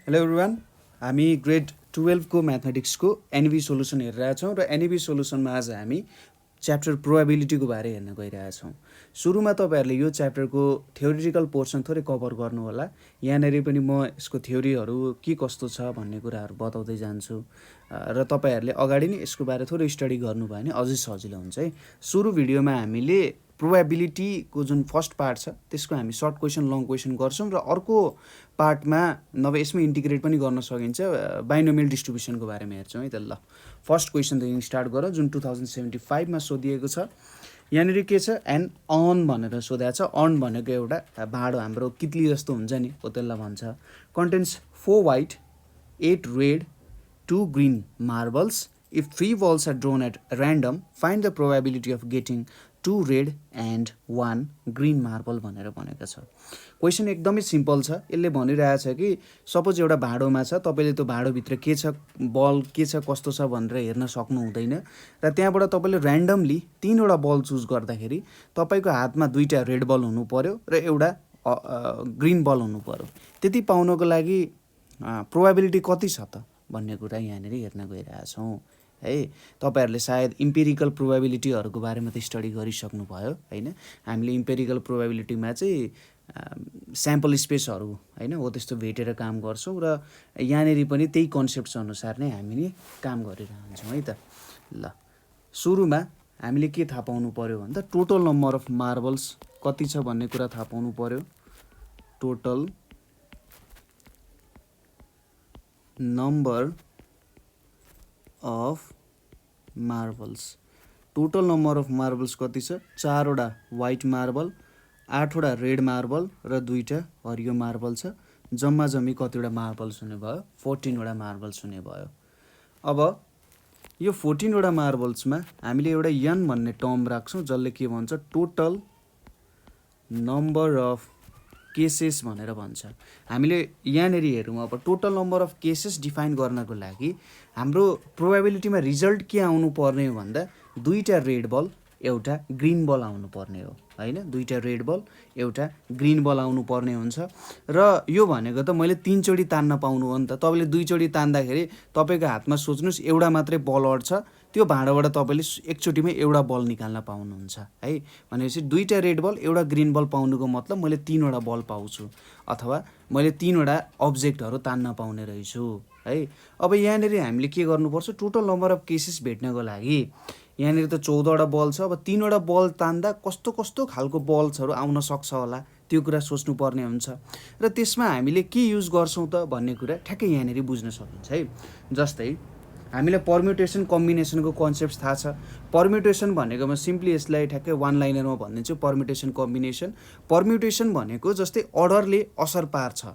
Hello everyone, हामी grade 12 को म्याथमेटिक्सको NEB solution हेरिरहेछौँ र एनइबी सोल्युसनमा आज हामी च्याप्टर प्रोबेबिलिटीको बारे हेर्न गइरहेछौँ। सुरुमा तपाईँहरूले यो च्याप्टरको थ्योरिटिकल पोर्सन थोरै कभर गर्नु होला। यहाँनिर पनि म यसको थ्योरीहरू के कस्तो छ भन्ने कुराहरू बताउँदै जान्छु र तपाईँहरूले अगाडि नै यसको बारे थोरै स्टडी गर्नुभयो भने अझै सजिलो हुन्छ है। सुरु भिडियोमा हामीले प्रोबेबिलिटीको जुन फर्स्ट पार्ट छ त्यसको हामी सर्ट क्वेसन लङ क्वेसन गर्छौँ र अर्को पार्टमा नभए यसमा इन्टिग्रेट पनि गर्न सकिन्छ बाइनोमियल डिस्ट्रिब्युसनको बारेमा हेर्छौँ है त। ल फर्स्ट क्वेसनदेखि स्टार्ट गरौँ जुन 2075मा सोधिएको छ। यहाँनिर के छ, एन अर्न भनेर सोधेको छ। अर्न भनेको एउटा भाँडो हाम्रो कित्ली जस्तो हुन्छ नि हो, त्यसलाई भन्छ। Contents 4 white 8 red 2 green marbles. If 3 balls are drawn at random, find the probability of getting 2 red and 1 green marble भनेर भनेको छ। क्वेसन एकदमै सिम्पल छ। यसले भनिरहेछ कि सपोज एउटा भाँडोमा छ, तपाईँले त्यो भाँडोभित्र के छ, बल के छ कस्तो छ भनेर हेर्न सक्नु हुँदैन र त्यहाँबाट तपाईँले ऱ्यान्डमली 3वटा बल चुज गर्दाखेरि तपाईँको हातमा 2टा रेड बल हुनु पर्यो र एउटा ग्रिन बल हुनु पर्यो। त्यति पाउनको लागि प्रोबेबिलिटी कति छ त भन्ने कुरा यहाँनिर हेर्न गइरहेछौँ है। तपाईँहरूले सायद इम्पेरिकल प्रोबेबिलिटीहरूको बारेमा त स्टडी गरिसक्नु भयो होइन। हामीले इम्पेरिकल प्रोबेबिलिटीमा चाहिँ स्याम्पल स्पेसहरू होइन हो त्यस्तो भेटेर काम गर्छौँ र यहाँनिर पनि त्यही कन्सेप्ट अनुसार नै हामीले काम गरिरहन्छौँ है त। ल सुरुमा हामीले के थाहा पाउनु पर्यो भन्दा टोटल नम्बर अफ मार्बल्स कति छ भन्ने कुरा थाहा पाउनु पर्यो। Total number of marbles, total number of marbles कति छ? 4वटा वाइट मार्बल, 8वटा रेड मार्बल र 2टा हरियो मार्बल छ। जम्मा जम्मी कतिवटा मार्बल्स हुने भयो? 14वटा मार्बल्स हुने भयो। अब यो 14वटा मार्बल्समा हामीले एउटा एन भन्ने टर्म राख्छौँ जसले के भन्छ, टोटल नम्बर अफ केसेस भनेर भन्छ। हामीले यहाँनिर हेरौँ, अब total number of cases define गर्नको लागि हाम्रो प्रोबेबिलिटीमा रिजल्ट के आउनु पर्ने हो भन्दा 2टा रेड बल एउटा ग्रिन बल आउनु पर्ने हो होइन। 2टा रेड बल एउटा ग्रिन बल आउनु पर्ने हुन्छ र यो भनेको त मैले 3 चोटि तान्न पाउनु हो नि त। तपाईँले 2 चोटि तान्दाखेरि तपाईँको हातमा सोच्नुहोस् एउटा मात्रै बल अड्छ, त्यो भाँडोबाट तपाईँले एकचोटिमै एउटा बल निकाल्न पाउनुहुन्छ है। भनेपछि 2टा रेड बल एउटा ग्रिन बल पाउनुको मतलब मैले 3वटा बल पाउँछु अथवा मैले 3वटा अब्जेक्टहरू तान्न पाउने रहेछु है। अब यहाँनिर हामीले के गर्नुपर्छ, टोटल नम्बर अफ केसेस भेट्नको लागि यहाँनिर त 14वटा बल छ। अब 3वटा बल तान्दा कस्तो कस्तो खालको बल्सहरू आउन सक्छ होला त्यो कुरा सोच्नुपर्ने हुन्छ र त्यसमा हामीले के युज गर्छौँ त भन्ने कुरा ठ्याक्कै यहाँनिर बुझ्न सकिन्छ है। जस्तै हामीलाई पर्म्युटेसन कम्बिनेसनको कन्सेप्ट थाहा छ। पर्म्युटेसन भनेको म सिम्पली यसलाई ठ्याक्कै वान लाइनरमा भनिदिन्छु। पर्म्युटेसन कम्बिनेसन, पर्म्युटेसन भनेको जस्तै अर्डरले असर पार्छ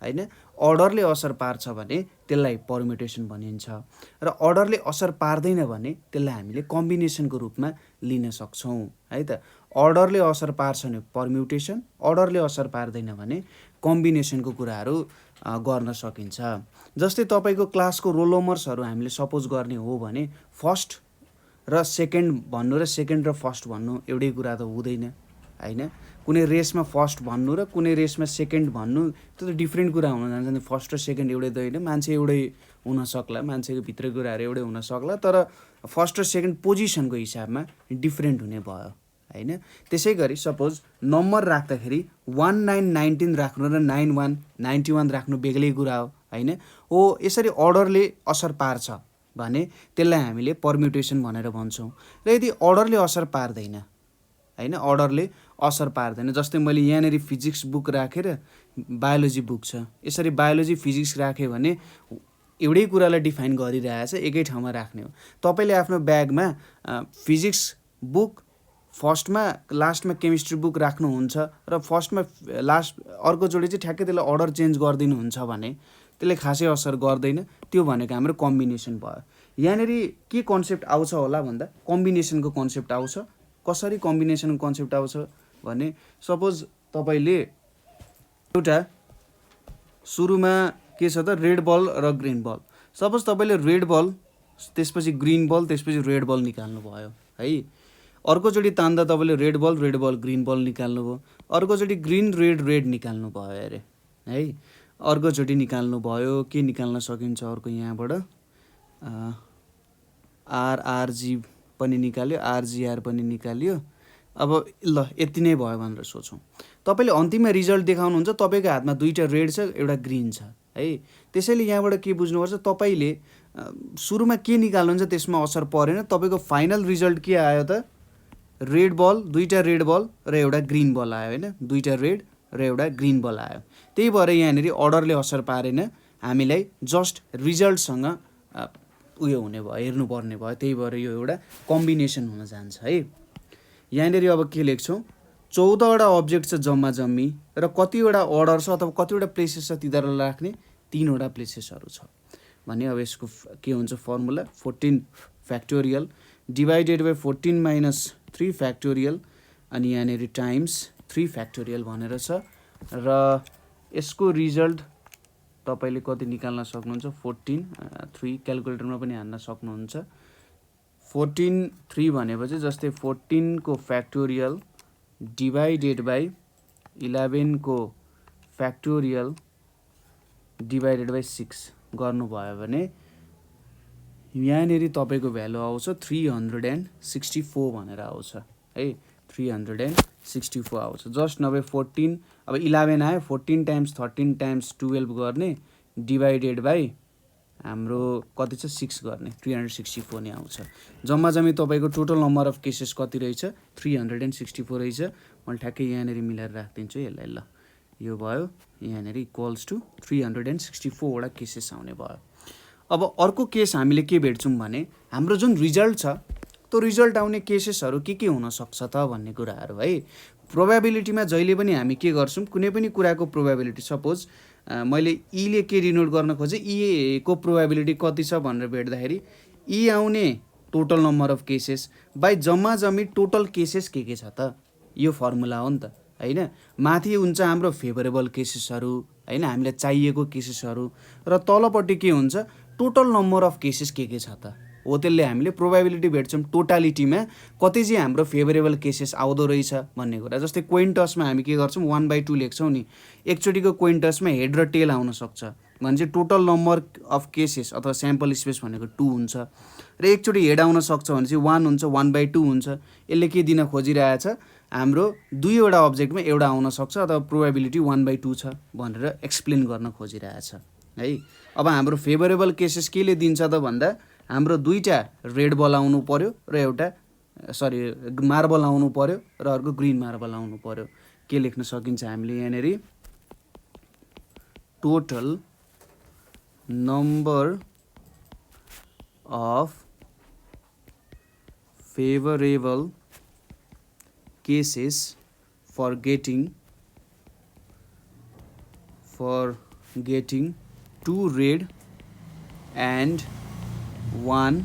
होइन, अर्डरले असर पार्छ भने त्यसलाई पर्म्युटेसन भनिन्छ र अर्डरले असर पार्दैन भने त्यसलाई हामीले कम्बिनेसनको रूपमा लिन सक्छौँ है त। अर्डरले असर पार्छ भने पर्म्युटेसन, अर्डरले असर पार्दैन भने कम्बिनेसनको कुराहरू गर्न सकिन्छ। जस्तै तपाईँको क्लासको रोल नम्बर्सहरू हामीले सपोज गर्ने हो भने फर्स्ट र सेकेन्ड भन्नु र सेकेन्ड र फर्स्ट भन्नु एउटै कुरा त हुँदैन होइन। कुनै रेसमा फर्स्ट भन्नु र कुनै रेसमा सेकेन्ड भन्नु त्यो त डिफ्रेन्ट कुरा हुन जान्छ नि। फर्स्ट र सेकेन्ड एउटै त होइन, मान्छे एउटै हुनसक्ला, मान्छेको भित्र कुराहरू एउटै हुनसक्ला, तर फर्स्ट र सेकेन्ड पोजिसनको हिसाबमा डिफ्रेन्ट हुने भयो होइन। त्यसै गरी सपोज नम्बर राख्दाखेरि 1 9 19 राख्नु र 9 1 91 राख्नु बेग्लै कुरा हो होइन। हो यसरी अर्डरले असर पार्छ भने त्यसलाई हामीले पर्म्युटेसन भनेर भन्छौँ। र यदि अर्डरले असर पार्दैन होइन, अर्डरले असर पार्दैन, जस्तै मैले यहाँनिर फिजिक्स बुक राखेर बायोलोजी बुक छ, यसरी बायोलोजी फिजिक्स राखेँ भने एउटै कुरालाई डिफाइन गरिरहेछ, एकै ठाउँमा राख्ने हो। तपाईँले आफ्नो ब्यागमा फिजिक्स बुक फर्स्टमा लास्टमा केमिस्ट्री बुक राख्नुहुन्छ र फर्स्टमा लास्ट अर्कोचोटि चाहिँ ठ्याक्कै त्यसलाई अर्डर चेन्ज गरिदिनुहुन्छ भने त्यसले खासै असर गर्दैन। त्यो भनेको हाम्रो कम्बिनेसन भयो। यहाँनिर के कन्सेप्ट आउँछ होला भन्दा कम्बिनेसनको कन्सेप्ट आउँछ। कसरी कम्बिनेसनको कन्सेप्ट आउँछ भने सपोज तपाईँले एउटा सुरुमा के छ त रेड बल र ग्रिन बल, सपोज तपाईँले रेड बल त्यसपछि ग्रिन बल त्यसपछि रेड बल निकाल्नु भयो है। अर्कोचोटि तान्दा तपाईँले रेड बल ग्रिन बल निकाल्नु भयो, अर्कोचोटि ग्रिन रेड रेड निकाल्नु भयो अरे है। अर्कोचोटि निकाल्नु भयो, के निकाल्न सकिन्छ अर्को यहाँबाट आरआरजी पनि निकाल्यो, आरजिआर पनि निकाल्यो। अब ल यति नै भयो भनेर सोचौँ। तपाईँले अन्तिममा रिजल्ट देखाउनुहुन्छ, तपाईँको हातमा दुईवटा रेड छ, एउटा ग्रिन छ है। त्यसैले यहाँबाट के बुझ्नुपर्छ, तपाईँले सुरुमा के निकाल्नुहुन्छ त्यसमा असर परेन, तपाईँको फाइनल रिजल्ट के आयो त, रेड बल, दुईवटा रेड बल र एउटा ग्रिन बल आयो होइन, दुईवटा रेड र एउटा ग्रिन बल आयो। त्यही भएर यहाँनिर अर्डरले असर पारेन, हामीलाई जस्ट रिजल्टसँग उयो हुने भयो, हेर्नुपर्ने भयो। त्यही भएर यो एउटा कम्बिनेसन हुन जान्छ है। यहाँनिर अब के लेख्छौँ, 14वटा अब्जेक्ट छ जम्मा जम्मी र कतिवटा अर्डर छ अथवा कतिवटा प्लेसेस छ तिनीहरूलाई राख्ने 3वटा प्लेसेसहरू छ भने अब यसको के हुन्छ formula, 14 factorial divided by 14 minus 3 factorial अनि यहाँनिर टाइम्स 3 फ्याक्टोरियल भनेर छ। र यसको रिजल्ट तपाईँले कति निकाल्न सक्नुहुन्छ, 14 3 क्यालकुलेटरमा पनि हान्न सक्नुहुन्छ। 14 3 भनेपछि जस्तै 14 को फ्याक्टोरियल डिभाइडेड बाई 11 को फ्याक्टोरियल डिभाइडेड बाई 6 गर्नुभयो भने यहाँनिर तपाईँको भ्यालु आउँछ 364 भनेर आउँछ है, 364 आउँछ। जस्ट नभए 14 अब 11 आयो, 14 टाइम्स 13 टाइम्स 12 गर्ने डिभाइडेड बाई हाम्रो कति छ 6 गर्ने 364 नै आउँछ। जम्मा जम्मी तपाईँको टोटल नम्बर अफ केसेस कति रहेछ, 364 रहेछ। मैले ठ्याक्कै यहाँनिर मिलाएर राखिदिन्छु यसलाई। ल यो भयो यहाँनिर इक्वल्स टु 364वटा केसेस आउने भयो। अब अर्को केस हामीले के भेट्छौँ भने हाम्रो जुन रिजल्ट छ त्यो रिजल्ट आउने केसेसहरू के हुनसक्छ त भन्ने कुराहरू है। प्रोबेबिलिटीमा जहिले पनि हामी के गर्छौँ, कुनै पनि कुराको प्रोबेबिलिटी, सपोज मैले ईले के डिनोट गर्न खोजेँ, ई को प्रोबेबिलिटी कति छ भनेर भेट्दाखेरि ई आउने total number of cases by जम्मा जम्मी टोटल केसेस के छ त, यो फर्मुला हो नि त होइन। माथि हुन्छ हाम्रो फेभरेबल केसेसहरू होइन, हामीलाई चाहिएको केसेसहरू, र तलपट्टि के हुन्छ टोटल नम्बर अफ केसेस के छ त हो। त्यसले हामीले प्रोबेबिलिटी भेट्छौँ टोटालिटीमा कति चाहिँ हाम्रो फेभरेबल केसेस आउँदो रहेछ भन्ने कुरा। जस्तै कोइन टसमा हामी के गर्छौँ 1/2 लेख्छौँ नि, एकचोटिको कोइन टसमा हेड र टेल आउन सक्छ भने चाहिँ टोटल नम्बर अफ केसेस अथवा स्याम्पल स्पेस भनेको 2 हुन्छ, र एकचोटि हेड आउन सक्छ भने चाहिँ 1 हुन्छ, 1/2 हुन्छ। यसले के दिन खोजिरहेछ, हाम्रो दुईवटा अब्जेक्टमा एउटा आउन सक्छ अथवा प्रोबेबिलिटी 1/2 छ भनेर एक्सप्लेन गर्न खोजिरहेछ है। अब हाम्रो फेभरेबल केसेस केले दिन्छ त भन्दा हाम्रो दुईवटा रेड बल आउनु पर्यो र एउटा मार्बल आउनु पर्यो र अर्को ग्रिन मार्बल आउनु पर्यो। के लेख्न सकिन्छ हामीले यहाँनिर, total number of favourable cases for getting 2 red and 1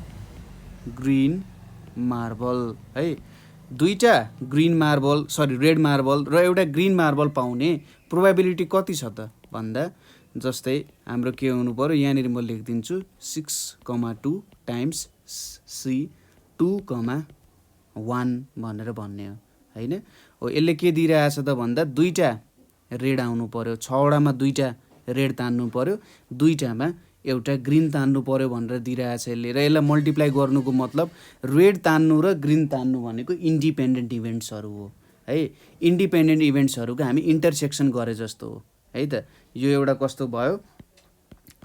green marble है। दुईवटा रेड मार्बल र एउटा ग्रिन मार्बल पाउने प्रोबेबिलिटी कति छ त भन्दा जस्तै हाम्रो के हुनु पर्यो, यहाँनिर म लेखिदिन्छु 6,2 टाइम्स सी 2,1 भनेर भन्ने हो होइन। हो यसले के दिइरहेछ त भन्दा दुईवटा रेड आउनु पर्यो, 6वटामा दुईवटा रेड तान्नु पर्यो, दुईवटामा एउटा ग्रिन तान्नु पर्यो भनेर दिइरहेछ यसले। र यसलाई मल्टिप्लाई गर्नुको मतलब रेड तान्नु र ग्रिन तान्नु भनेको इन्डिपेन्डेन्ट इभेन्ट्सहरू हो है। इन्डिपेन्डेन्ट इभेन्ट्सहरूको हामी इन्टरसेक्सन गरे जस्तो हो है त। यो एउटा कस्तो भयो,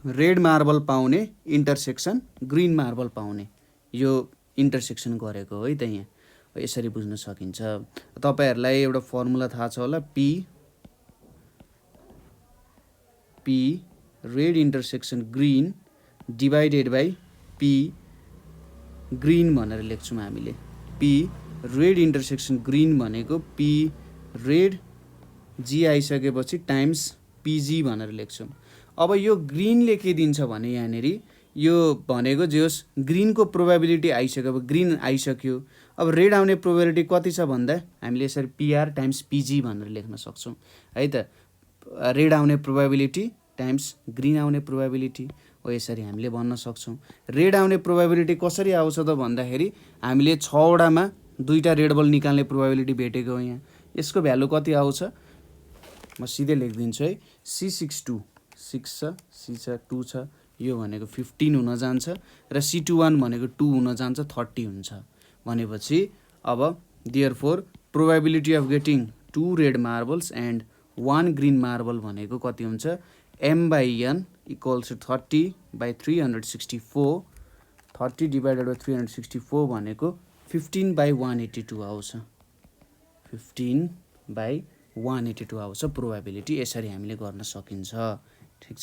रेड मार्बल पाउने इन्टरसेक्सन ग्रिन मार्बल पाउने, यो इन्टरसेक्सन गरेको है त। यहाँ यसरी बुझ्न सकिन्छ। तपाईँहरूलाई एउटा फर्मुला थाहा छ होला, P red intersection green divided by P green भनेर लेख्छौँ हामीले। पी रेड इन्टरसेक्सन ग्रिन भनेको पी रेड जी आइसकेपछि टाइम्स पिजी भनेर लेख्छौँ। अब यो ग्रिनले के दिन्छ भने यहाँनिर यो भनेको जे होस् ग्रिनको प्रोबेबिलिटी आइसक्यो, अब ग्रिन आइसक्यो, अब रेड आउने प्रोबेबिलिटी कति छ भन्दा हामीले यसरी पिआर टाइम्स पिजी भनेर लेख्न सक्छौँ है त। रेड आउने प्रोबेबिलिटी टाइम्स ग्रिन आउने प्रोबेबिलिटी हो, यसरी हामीले भन्न सक्छौँ। रेड आउने प्रोबेबिलिटी कसरी आउँछ त भन्दाखेरि हामीले 6वटामा दुईवटा रेड बल निकाल्ने प्रोबेबिलिटी भेटेको हो। यहाँ यसको भ्यालु कति आउँछ म सिधै लेखिदिन्छु है, 6 छ, C छ 2 छ, यो भनेको 15 हुन जान्छ र C21 भनेको 2 हुन जान्छ 30 हुन्छ भनेपछि अब therefore probability of getting 2 red marbles and 1 green marble भनेको कति हुन्छ m/n equals to 30/364 30 divided by 364 भनेको 15/182 आउँछ 15/182 आउँछ प्रोबेबिलिटी यसरी हामीले गर्न सकिन्छ ठीक छ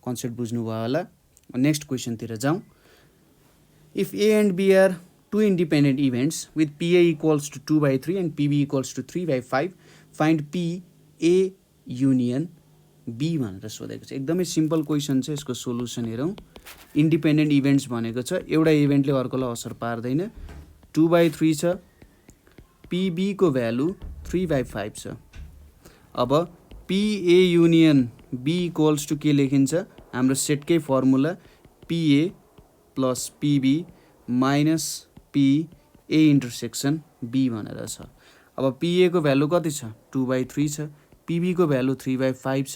कन्सेप्ट बुझ्नु भयो होला नेक्स्ट क्वेशन तिर जाउँ if A and B are two independent events with PA equals to 2/3 and PB equals to 3/5 find P A union B भनेर सोधेको छ एकदमै सिम्पल क्वेशन छ यसको सोलुसन हेरौँ इन्डिपेन्डेन्ट इभेन्ट्स भनेको छ एउटा इभेन्टले अर्कोलाई असर पार्दैन 2/3 छ PB को भ्यालु 3/5 छ अब PA union B equals to के लेखिन्छ हाम्रो सेटकै formula PA plus PB minus PA intersection B भनेर छ अब PA को भ्यालु कति छ 2/3 छ PB को भ्यालु 3/5 छ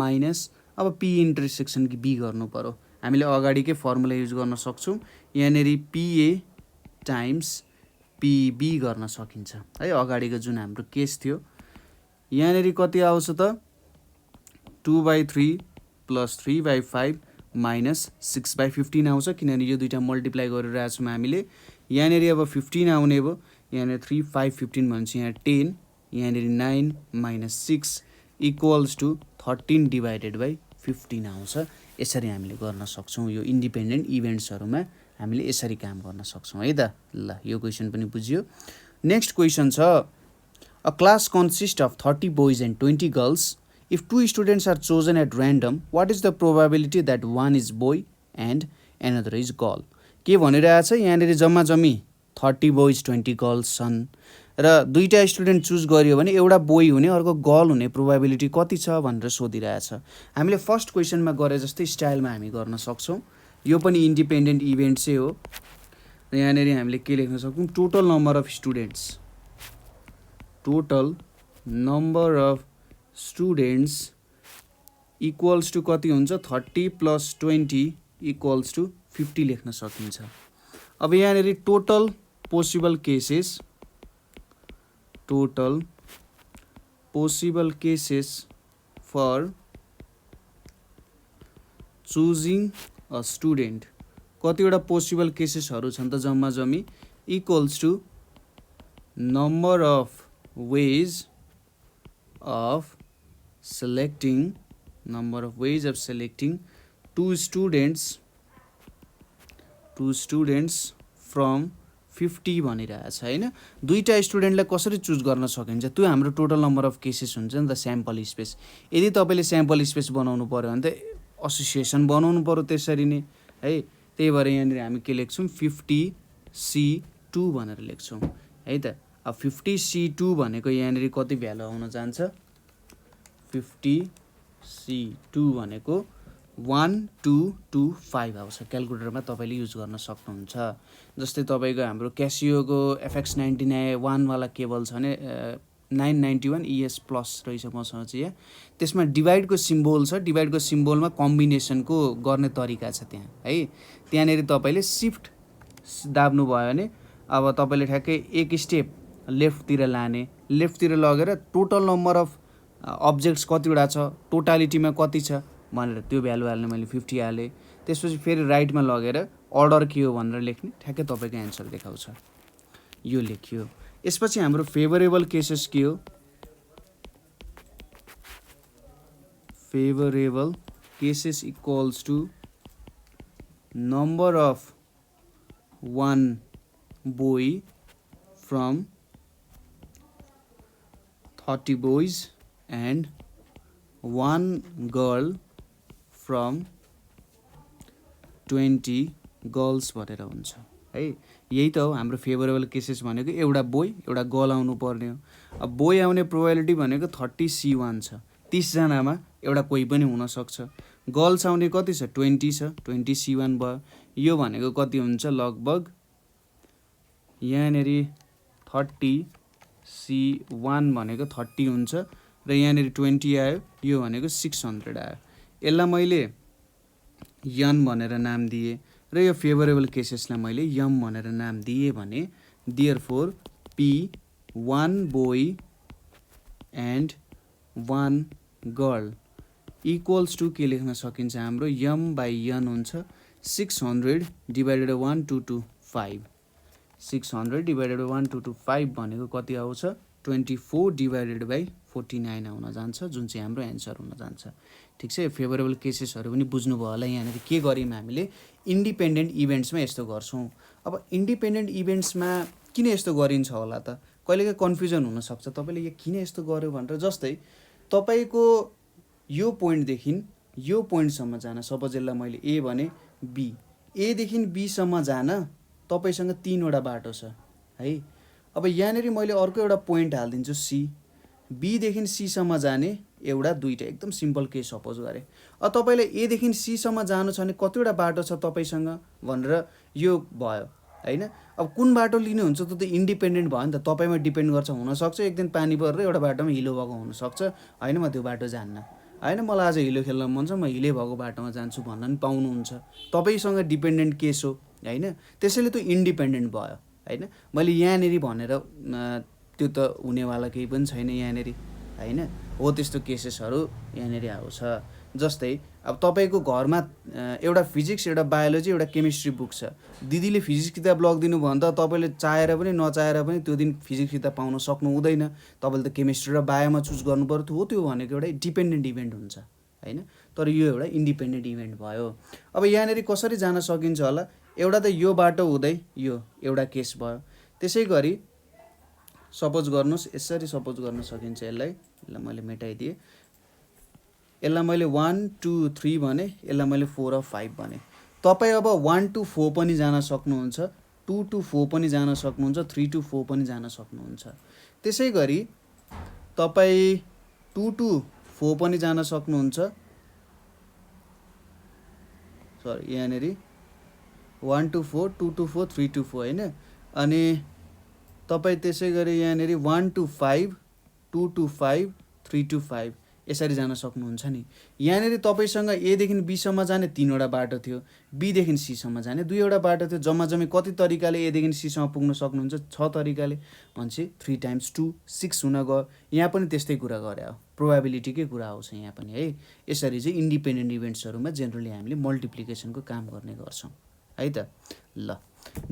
माइनस अब P इन्टरसेक्सन B गर्नु पर्यो हामीले अगाडिकै फर्मुला युज गर्न सक्छौं यहाँनेरि PA टाइम्स PB गर्न सकिन्छ है अगाडिको जुन हाम्रो केस थियो यहाँनेरि कति आउँछ त 2/3 प्लस 3/5 माइनस 6/15 आउँछ किनभने यो दुईटा मल्टिप्लाई गरिरहेको छौं हामीले यहाँनेरि अब 15 आउने भयो यहाँनेरि 3 5 15 भनेपछि यहाँ 10 यहाँनेरि 9 minus 6 equals to 13 divided by 15 आउँछ यसरी हामीले गर्न सक्छौं यो इन्डिपेन्डेन्ट इभेन्ट्सहरुमा हामीले यसरी काम गर्न सक्छौं है त ल यो क्वेशन पनि बुझियो नेक्स्ट क्वेशन छ A class consists of 30 boys and 20 girls. If two students are chosen at random, what is the probability that one is boy and another is girl? के भनिरहेछ यहाँनेरि जम्मा जम्मी 30 boys 20 girls छन् र दुईटा स्टुडेन्ट चुज गरियो भने एउटा बोय हुने अर्को गर्ल हुने प्रोबेबिलिटी कति छ भनेर सोधिरहेछ हामीले फर्स्ट क्वेशनमा गरे जस्तै स्टाइलमा हामी गर्न सक्छौं यो पनि इन्डिपेन्डेन्ट इभेन्ट चाहिँ हो यहाँनेरि हामीले के लेख्न सक्छौं total number of students total number of students equals to कति हुन्छ 30 plus 20 equals to 50 लेख्न सकिन्छ अब यहाँनेरि total possible cases for choosing a student कतिवटा पोसिबल केसेसहरु छन् त जम्मा जम्मी equals to number of ways of selecting two students from 50 भनिरहेछ हैन दुईटा स्टुडेन्टलाई कसरी चुज गर्न सकिन्छ त्यो हाम्रो टोटल नम्बर अफ केसेस हुन्छ नि त स्याम्पल स्पेस यदि तपाईले स्याम्पल स्पेस बनाउनु पर्यो भने त एसोसिएसन बनाउनु पर्यो त्यसरी नै है त्यही भएर यहाँ हामी के लेख्छौं 50C2 भनेर लेख्छौं है त अब 50C2 भनेको यहाँनेरि कति भ्यालु आउन जान्छ 50C2 भनेको 1225 आउँछ क्याल्कुलेटरमा तपाईले युज गर्न सक्नुहुन्छ जस्तै तपाईको हाम्रो क्यासियोको FX99 वाला केबल छ भने 991 ES प्लस रहेछ मसँग चाहिँ यहाँ त्यसमा डिभाइडको सिम्बोल छ डिभाइडको सिम्बोलमा कम्बिनेसनको गर्ने तरिका छ त्यहाँ है त्यहाँनेरि तपाईले शिफ्ट दाब्नु भयो भने अब तपाईले ठ्याक्कै एक स्टेप लेफ्ट तिर लाने लेफ्ट तिर लगेर टोटल नम्बर अफ अब्जेक्ट्स कतिवटा छ टोटालिटीमा कति छ भनेर त्यो भ्यालु हाल्ने मैले 50 हाले त्यसपछि फेरि राइटमा लगेर अर्डर के हो भनेर लेख्ने ठ्याक्कै तपाईको आन्सर देखाउँछ यो लेख्यो यसपछि हाम्रो फेभरेबल केसेस के हो favourable cases equals to number of one boy from 30 boys and one girl from 20 girls भनेर हुन्छ है यही त हो हाम्रो फेभरेबल केसेस भनेको एउटा बोय एउटा गर्ल आउनु पर्ने हो अब बोय आउने प्रोबेबिलिटी भनेको 30C1 छ 30 जनामा एउटा कोही पनि हुन सक्छ गर्ल्स आउने कति छ 20 छ 20C1 भयो यो भनेको कति हुन्छ लगभग यहाँनेरि 30C1 भनेको 30 हुन्छ र यहाँनेरि 20 आयो यो भनेको 600 आयो यसलाई मैले यन भनेर नाम दिएँ र यो फेभरेबल केसेसलाई मैले यम भनेर नाम दिएँ भने therefore P 1 boy and 1 girl equals to के लेख्न सकिन्छ हाम्रो यम बाई यन हुन्छ 600 डिभाइडेड 1225 600 डिभाइडेड 1225 भनेको कति आउँछ 24 डिभाइडेड बाई 49 आउन जान्छ जुन चाहिँ हाम्रो एन्सर हुन जान्छ ठिक छ फेभरेबल केसेसहरू पनि बुझ्नुभयो होला यहाँनिर के गर्यौँ हामीले इन्डिपेन्डेन्ट इभेन्ट्समा यस्तो गर्छौँ अब इन्डिपेन्डेन्ट इभेन्ट्समा किन यस्तो गरिन्छ होला त कहिलेकाहीँ कन्फ्युजन हुनसक्छ तपाईँले यो किन यस्तो गर्यो भनेर जस्तै तपाईँको यो पोइन्टदेखि यो पोइन्टसम्म जान सपोज यसलाई मैले ए भने बी एदेखि बीसम्म जान तपाईँसँग 3वटा बाटो छ है अब यहाँनिर मैले अर्को एउटा पोइन्ट हालिदिन्छु सी बीदेखि सीसम्म जाने एउटा दुईवटा एकदम सिम्पल केस सपोज गरेँ अब तपाईँले एदेखि सीसम्म जानु छ भने कतिवटा बाटो छ तपाईँसँग भनेर यो भयो होइन अब कुन बाटो लिनुहुन्छ त इन्डिपेन्डेन्ट भयो नि त तपाईँमा डिपेन्ड गर्छ हुनसक्छ एक दिन पानी परेर एउटा बाटोमा हिलो भएको हुनसक्छ होइन म त्यो बाटो जान्न होइन मलाई आज हिलो खेल्न मन छ म हिले भएको बाटोमा जान्छु भन्न पनि पाउनुहुन्छ तपाईँसँग डिपेन्डेन्ट केस हो होइन त्यसैले त्यो इन्डिपेन्डेन्ट भयो होइन मैले यहाँनिर भनेर त्यो त हुनेवाला केही पनि छैन यहाँनिर होइन हो त्यस्तो केसेसहरू यहाँनिर आउँछ जस्तै अब तपाईँको घरमा एउटा फिजिक्स एउटा बायोलोजी एउटा केमिस्ट्री बुक छ दिदीले फिजिक्स किताब लगिदिनु भयो भने त तपाईँले चाहेर पनि नचाहेर पनि त्यो दिन फिजिक्स किताब पाउन सक्नु हुँदैन तपाईँले त केमिस्ट्री र बायोमा चुज गर्नु पर्यो हो त्यो भनेको एउटा डिपेन्डेन्ट इभेन्ट हुन्छ होइन तर यो एउटा इन्डिपेन्डेन्ट इभेन्ट भयो अब यहाँनिर कसरी जान सकिन्छ होला एउटा त यो बाटो हुँदै यो एउटा केस भयो त्यसै गरी सपोज गर्नुहोस् यसरी सपोज गर्न सकिन्छ यसलाई मैले मेटाइदिएँ यसलाई मैले 1 2 3 भने यसलाई मैले 4 र 5 भने तपाईँ अब 1 to 4 पनि जान सक्नुहुन्छ 2 to 4 पनि जान सक्नुहुन्छ 3 to 4 पनि जान सक्नुहुन्छ त्यसै गरी तपाईँ 2 to 4 पनि जान सक्नुहुन्छ सरी यहाँनिर 1 to 4 2 to 4 3 to 4 होइन अनि तपाईँ त्यसै गरी यहाँनिर 1 to 5 2 to 5 3 to 5 यसरी जान सक्नुहुन्छ नि यहाँनिर तपाईँसँग एदेखि बीसम्म जाने 3वटा बाटो थियो बीदेखि सीसम्म जाने 2वटा बाटो थियो जम्मा जम्मी कति तरिकाले एदेखि सीसम्म पुग्न सक्नुहुन्छ 6 तरिकाले भनेपछि 3 times 2 6 हुन गयो यहाँ पनि त्यस्तै कुरा गरे हो प्रोबेबिलिटीकै कुरा आउँछ यहाँ पनि है यसरी चाहिँ इन्डिपेन्डेन्ट इभेन्ट्सहरूमा जेनरली हामीले मल्टिप्लिकेसनको काम गर्ने गर्छौँ है त ल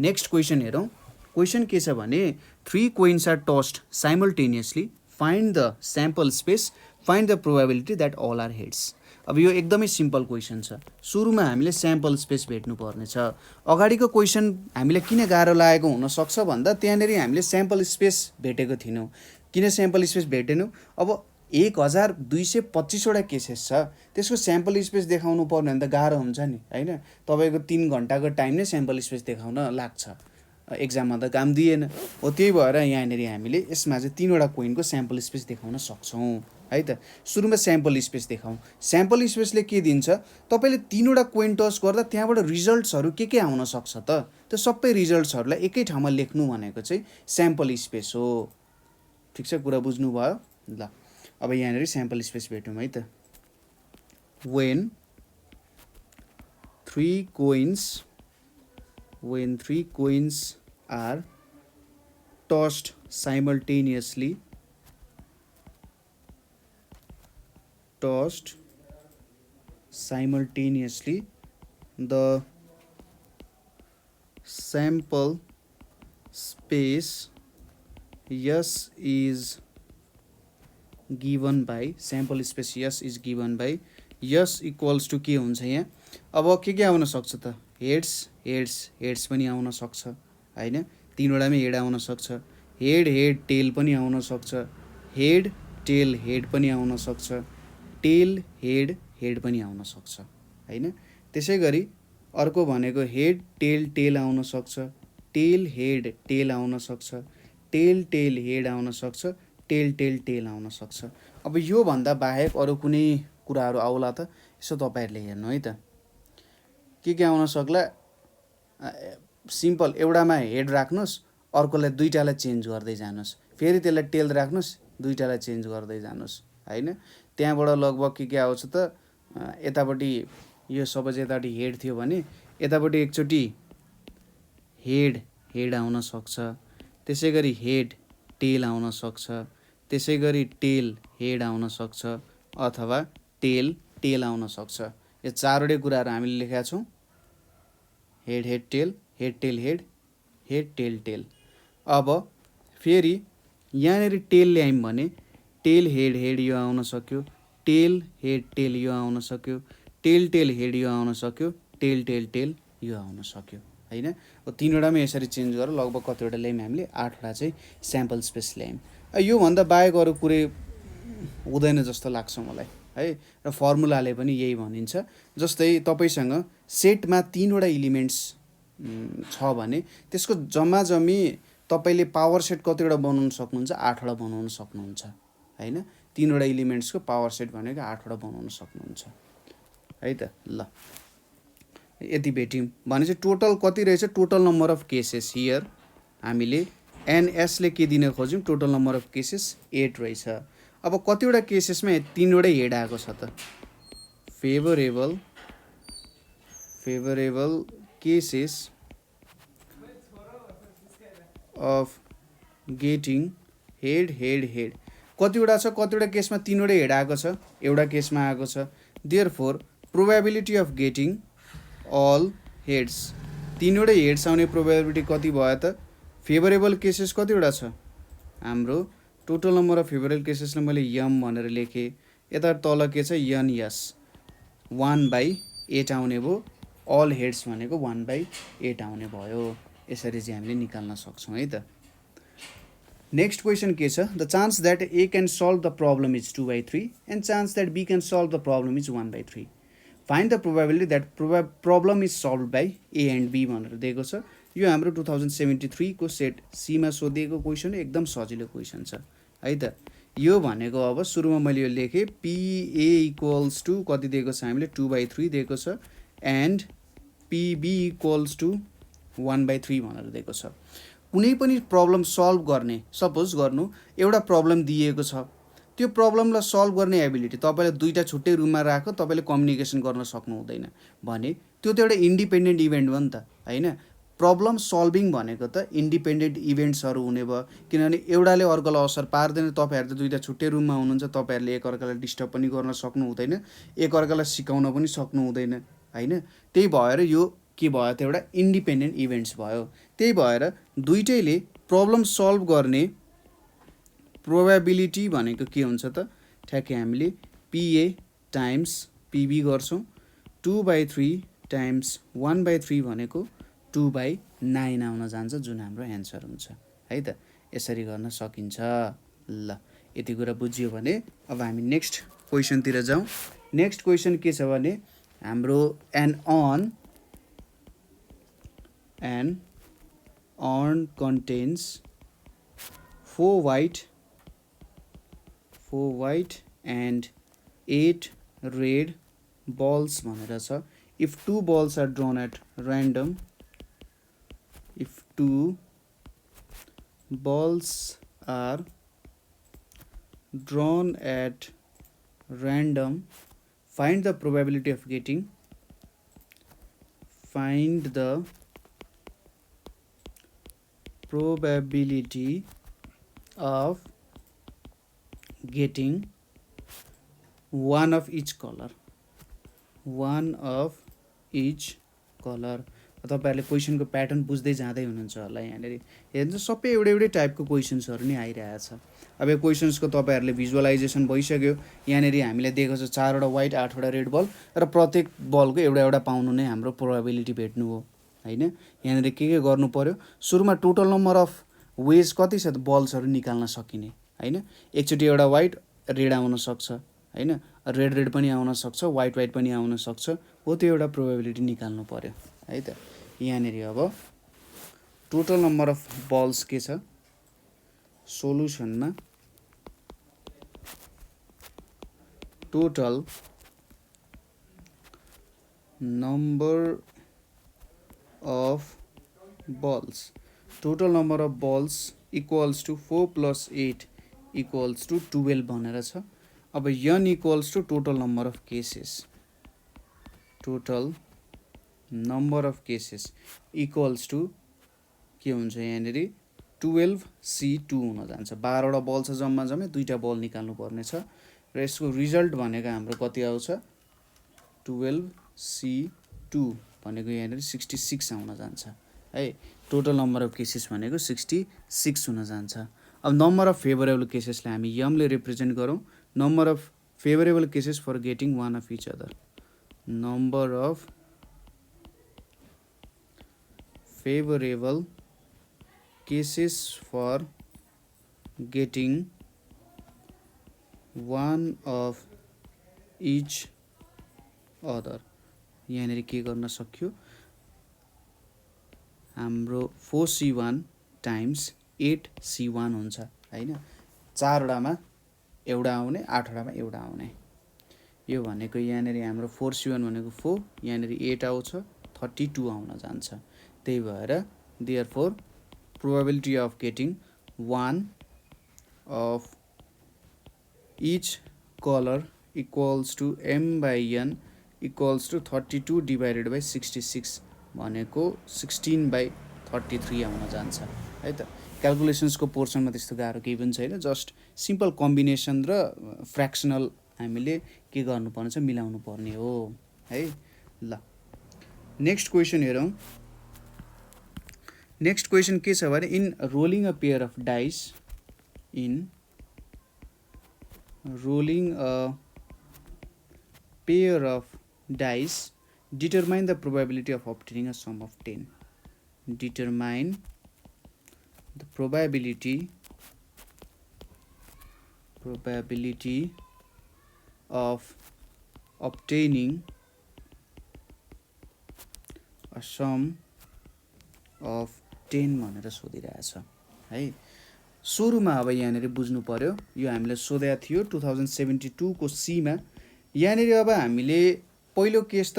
नेक्स्ट क्वेसन हेरौँ क्वेसन के छ भने 3 coins are tossed simultaneously find the sample space find the probability that all are heads अब यो एकदमै सिम्पल क्वेसन छ सुरुमा हामीले स्याम्पल स्पेस भेट्नु पर्नेछ अगाडिको क्वेसन हामीलाई किन गाह्रो लागेको हुनसक्छ भन्दा त्यहाँनिर हामीले स्याम्पल स्पेस भेटेको थिएनौँ किन स्याम्पल स्पेस भेटेनौँ अब 1225वटा केसेस छ त्यसको स्याम्पल स्पेस देखाउनु पर्ने भने त गाह्रो हुन्छ नि होइन तपाईँको 3 घन्टाको टाइम नै स्याम्पल स्पेस देखाउन लाग्छ एक्जाममा त काम दिएन हो त्यही भएर यहाँनिर हामीले यसमा चाहिँ 3वटा कोइनको स्याम्पल स्पेस देखाउन सक्छौँ है त सुरुमा स्याम्पल स्पेस देखाउँ स्याम्पल स्पेसले के दिन्छ तपाईँले 3वटा कोइन टस गर्दा त्यहाँबाट रिजल्ट्सहरू के आउन सक्छ त त्यो सबै रिजल्ट्सहरूलाई एकै ठाउँमा लेख्नु भनेको चाहिँ स्याम्पल स्पेस हो ठिक छ कुरा बुझ्नुभयो ल अब यहाँनिर स्याम्पल स्पेस भेटौँ है त when 3 coins are tossed simultaneously the sample space S is given by sample space S is given by S equals to के हुन्छ यहाँ अब के आउन सक्छ त हेड्स पनि आउन सक्छ हैन 3वटामै हेड आउन सक्छ हेड टेल पनि आउन सक्छ हेड टेल हेड पनि आउन सक्छ टेल हेड पनि आउन सक्छ हैन त्यसै गरी अर्को भनेको हेड टेल आउन सक्छ टेल हेड टेल आउन सक्छ टेल हेड आउन सक्छ टेल आउन सक्छ अब यो भन्दा बाहेक अरु कुनै कुराहरु आउला त यसो तपाईहरुले हेर्नु है त के आउन सक्ला सिम्पल एउटामा हेड राख्नुस् अर्कोलाई दुईटालाई चेन्ज गर्दै जानुस् फेरि त्यसलाई टेल राख्नुस् दुईटालाई चेन्ज गर्दै जानुस् हैन त्यहाँबाट लगभग के आउँछ त यतापट्टि यो सपोज यतापट्टि हेड थियो भने यतापट्टि एकचोटि हेड आउन सक्छ, त्यसै गरी हेड टेल आउन सक्छ, त्यसै गरी टेल हेड आउन सक्छ अथवा टेल आउन सक्छ। यो चारवटै कुराहरू हामीले लेखेका छौँ, head head tail, head tail head, head tail tail. अब फेरि यहाँनिर टेल ल्यायौँ भने टेल हेड हेड यो आउन सक्यो, टेल हेड टेल यो आउन सक्यो, टेल टेल हेड यो आउन सक्यो, टेल टेल टेल यो आउन सक्यो हैन। तीनवटामा यसरी चेन्ज गरेर लगभग कतिवटा ल्यायौँ हामीले 8वटा चाहिँ स्याम्पल स्पेस ल्यायौँ। योभन्दा बाहेक अरू कुरै हुँदैन जस्तो लाग्छ मलाई है। र फर्मुलाले पनि यही भनिन्छ। जस्तै तपाईँसँग सेटमा 3वटा इलिमेन्ट्स छ भने त्यसको जम्मी तपाईँले पावर सेट कतिवटा बनाउन सक्नुहुन्छ, 8वटा बनाउन सक्नुहुन्छ हैन। 3वटा इलिमेन्ट्सको पावर सेट भनेको 8वटा बनाउन सक्नुहुन्छ है त। ल यति भेट्यौँ भने चाहिँ टोटल कति रहेछ, total number of cases here हामीले एनएसले के दिन खोज्यौँ, टोटल नम्बर अफ केसेस 8 रहेछ। अब कतिवटा केसेसमा 3वटै हेड आएको छ त, favourable cases of getting head head head कतिवटा छ, कतिवटा केसमा 3वटै हेड आएको छ, एउटा केसमा आएको छ। Therefore probability of getting all heads, 3वटै हेड्स आउने प्रोबेबिलिटी कति भयो त, फेभरेबल केसेस कतिवटा छ हाम्रो, टोटल नम्बर अफ फेभरेबल केसेसलाई मैले यम भनेर लेखेँ, यता तल के छ एनएस 1/8 आउने भयो, अल हेड्स भनेको 1/8 आउने भयो। यसरी चाहिँ हामीले निकाल्न सक्छौँ है त। नेक्स्ट क्वेसन के छ, the chance that A can solve the problem is 2/3 and chance that B can solve the problem is 1/3, find the probability that problem is solved by A and B भनेर दिएको छ। यो हाम्रो 2073 को set सीमा सोधिएको question, एकदम सजिलो question छ है त। यो भनेको अब सुरुमा मैले यो लेखेँ, पिए इक्वल्स टु कति दिएको छ हामीले 2/3 दिएको छ एन्ड पिबी इक्वल्स टु 1/3 भनेर दिएको छ। कुनै पनि प्रब्लम सल्भ गर्ने, सपोज गर्नु एउटा प्रब्लम दिएको छ, त्यो प्रब्लमलाई सल्भ गर्ने एबिलिटी तपाईँले दुईवटा छुट्टै रुममा राखेर तपाईँले कम्युनिकेसन गर्न सक्नु हुँदैन भने त्यो त एउटा इन्डिपेन्डेन्ट इभेन्ट हो नि त हैन। प्रब्लम सल्भिङ भनेको त इन्डिपेन्डेन्ट इभेन्ट्सहरू हुने भयो, किनभने एउटाले अर्कोलाई असर पार्दैन। तपाईँहरू त दुईवटा छुट्टै रुममा हुनुहुन्छ, तपाईँहरूले एकअर्कालाई डिस्टर्ब पनि गर्न सक्नु हुँदैन, एकअर्कालाई सिकाउन पनि सक्नु हुँदैन हैन। त्यही भएर यो के भयो त, एउटा इन्डिपेन्डेन्ट इभेन्ट्स भयो। त्यही भएर दुइटैले प्रब्लम सल्भ गर्ने प्रोबेबिलिटी भनेको के हुन्छ त, ठ्याक्कै हामीले पिए टाइम्स पिबी गर्छौँ, 2/3 टाइम्स 1/3 भनेको 2/9 आउन जान्छ, जुन हाम्रो एन्सर हुन्छ है त। यसरी गर्न सकिन्छ। ल यति कुरा बुझ्यो भने अब हामी नेक्स्ट क्वेसनतिर जाउँ। नेक्स्ट क्वेसन के छ भने हाम्रो an urn contains 4 white and 8 red balls भनेर छ। If 2 balls are drawn at random, if 2 balls are drawn at random, find the probability of getting, find the probability of getting one of each color, तपाईँहरूले क्वेसनको pattern बुझ्दै जाँदै हुनुहुन्छ होला। यहाँनिर हेर्नु सबै एउटै टाइपको क्वेसन्सहरू नै आइरहेछ। अब यो क्वेसन्सको तपाईँहरूले भिजुअलाइजेसन भइसक्यो। यहाँनिर हामीलाई दिएको छ 4वटा व्हाइट 8वटा रेड बल र प्रत्येक बलको एउटा पाउनु नै हाम्रो प्रोबेबिलिटी भेट्नु हो हैन। यहाँनिर के गर्नु पर्यो, सुरुमा टोटल नम्बर अफ वेज कति छ बल्सहरू निकाल्न सकिने हैन। एकचोटि एउटा व्हाइट रेड आउन सक्छ हैन, रेड पनि आउन सक्छ, व्हाइट पनि आउन सक्छ, हो त्यो एउटा प्रोबेबिलिटी निकाल्नु पर्यो है त। यहाँनिर अब टोटल नम्बर अफ बल्स के छ, सोलुसनमा total number of balls equals to 4 + 8 equals to 12 भनेर छ। अब n equals to total number of cases total number of cases equals to के हुन्छ यहाँनिर 12C2 हुन जान्छ। 12 वटा बल छ जम्मा 2टा बल निकाल्नु पर्ने छ र यसको रिजल्ट भनेको हाम्रो कति आउँछ 12C2 भनेको यहाँनिर 66 आउन जान्छ है। टोटल नम्बर अफ केसेस भनेको 66 हुन जान्छ। अब नम्बर अफ फेभरेबल केसेसलाई हामी यमले रिप्रेजेन्ट गरौँ। Number of favourable cases for getting one of each other, number of favourable cases for getting one of each other। यहाँनिर के गर्न सक्यो हाम्रो 4C1 टाइम्स 8C1 हुन्छ हैन। 4 वटामा एउटा आउने 8 वटामा एउटा आउने। यो भनेको यहाँनिर हाम्रो 4C1 भनेको 4, यहाँनिर 8 आउँछ 32 आउन जान्छ। त्यही भएर therefore probability of getting one of each color equals to m by n equals to 32 divided by 66 भनेको 16/33 आउन जान्छ है त। क्याल्कुलेसन्सको पोर्सनमा त्यस्तो गाह्रो केही पनि छैन, जस्ट सिम्पल कम्बिनेसन र फ्र्याक्सनल हामीले के गर्नुपर्ने छ मिलाउनु पर्ने हो है। ल नेक्स्ट क्वेसन हेरौँ। नेक्स्ट क्वेसन के छ भने in rolling a pair of dice, in rolling a pair of dice determine the probability of obtaining a sum of 10। Determine the probability of obtaining a sum of 10 भनेर सोधिरहेछ है। सुरुमा अब यहाँनिर बुझ्नु पर्यो, यो हामीले सोधेको थियो 2072 को सीमा। यहाँनिर अब हामीले पहिलो केस त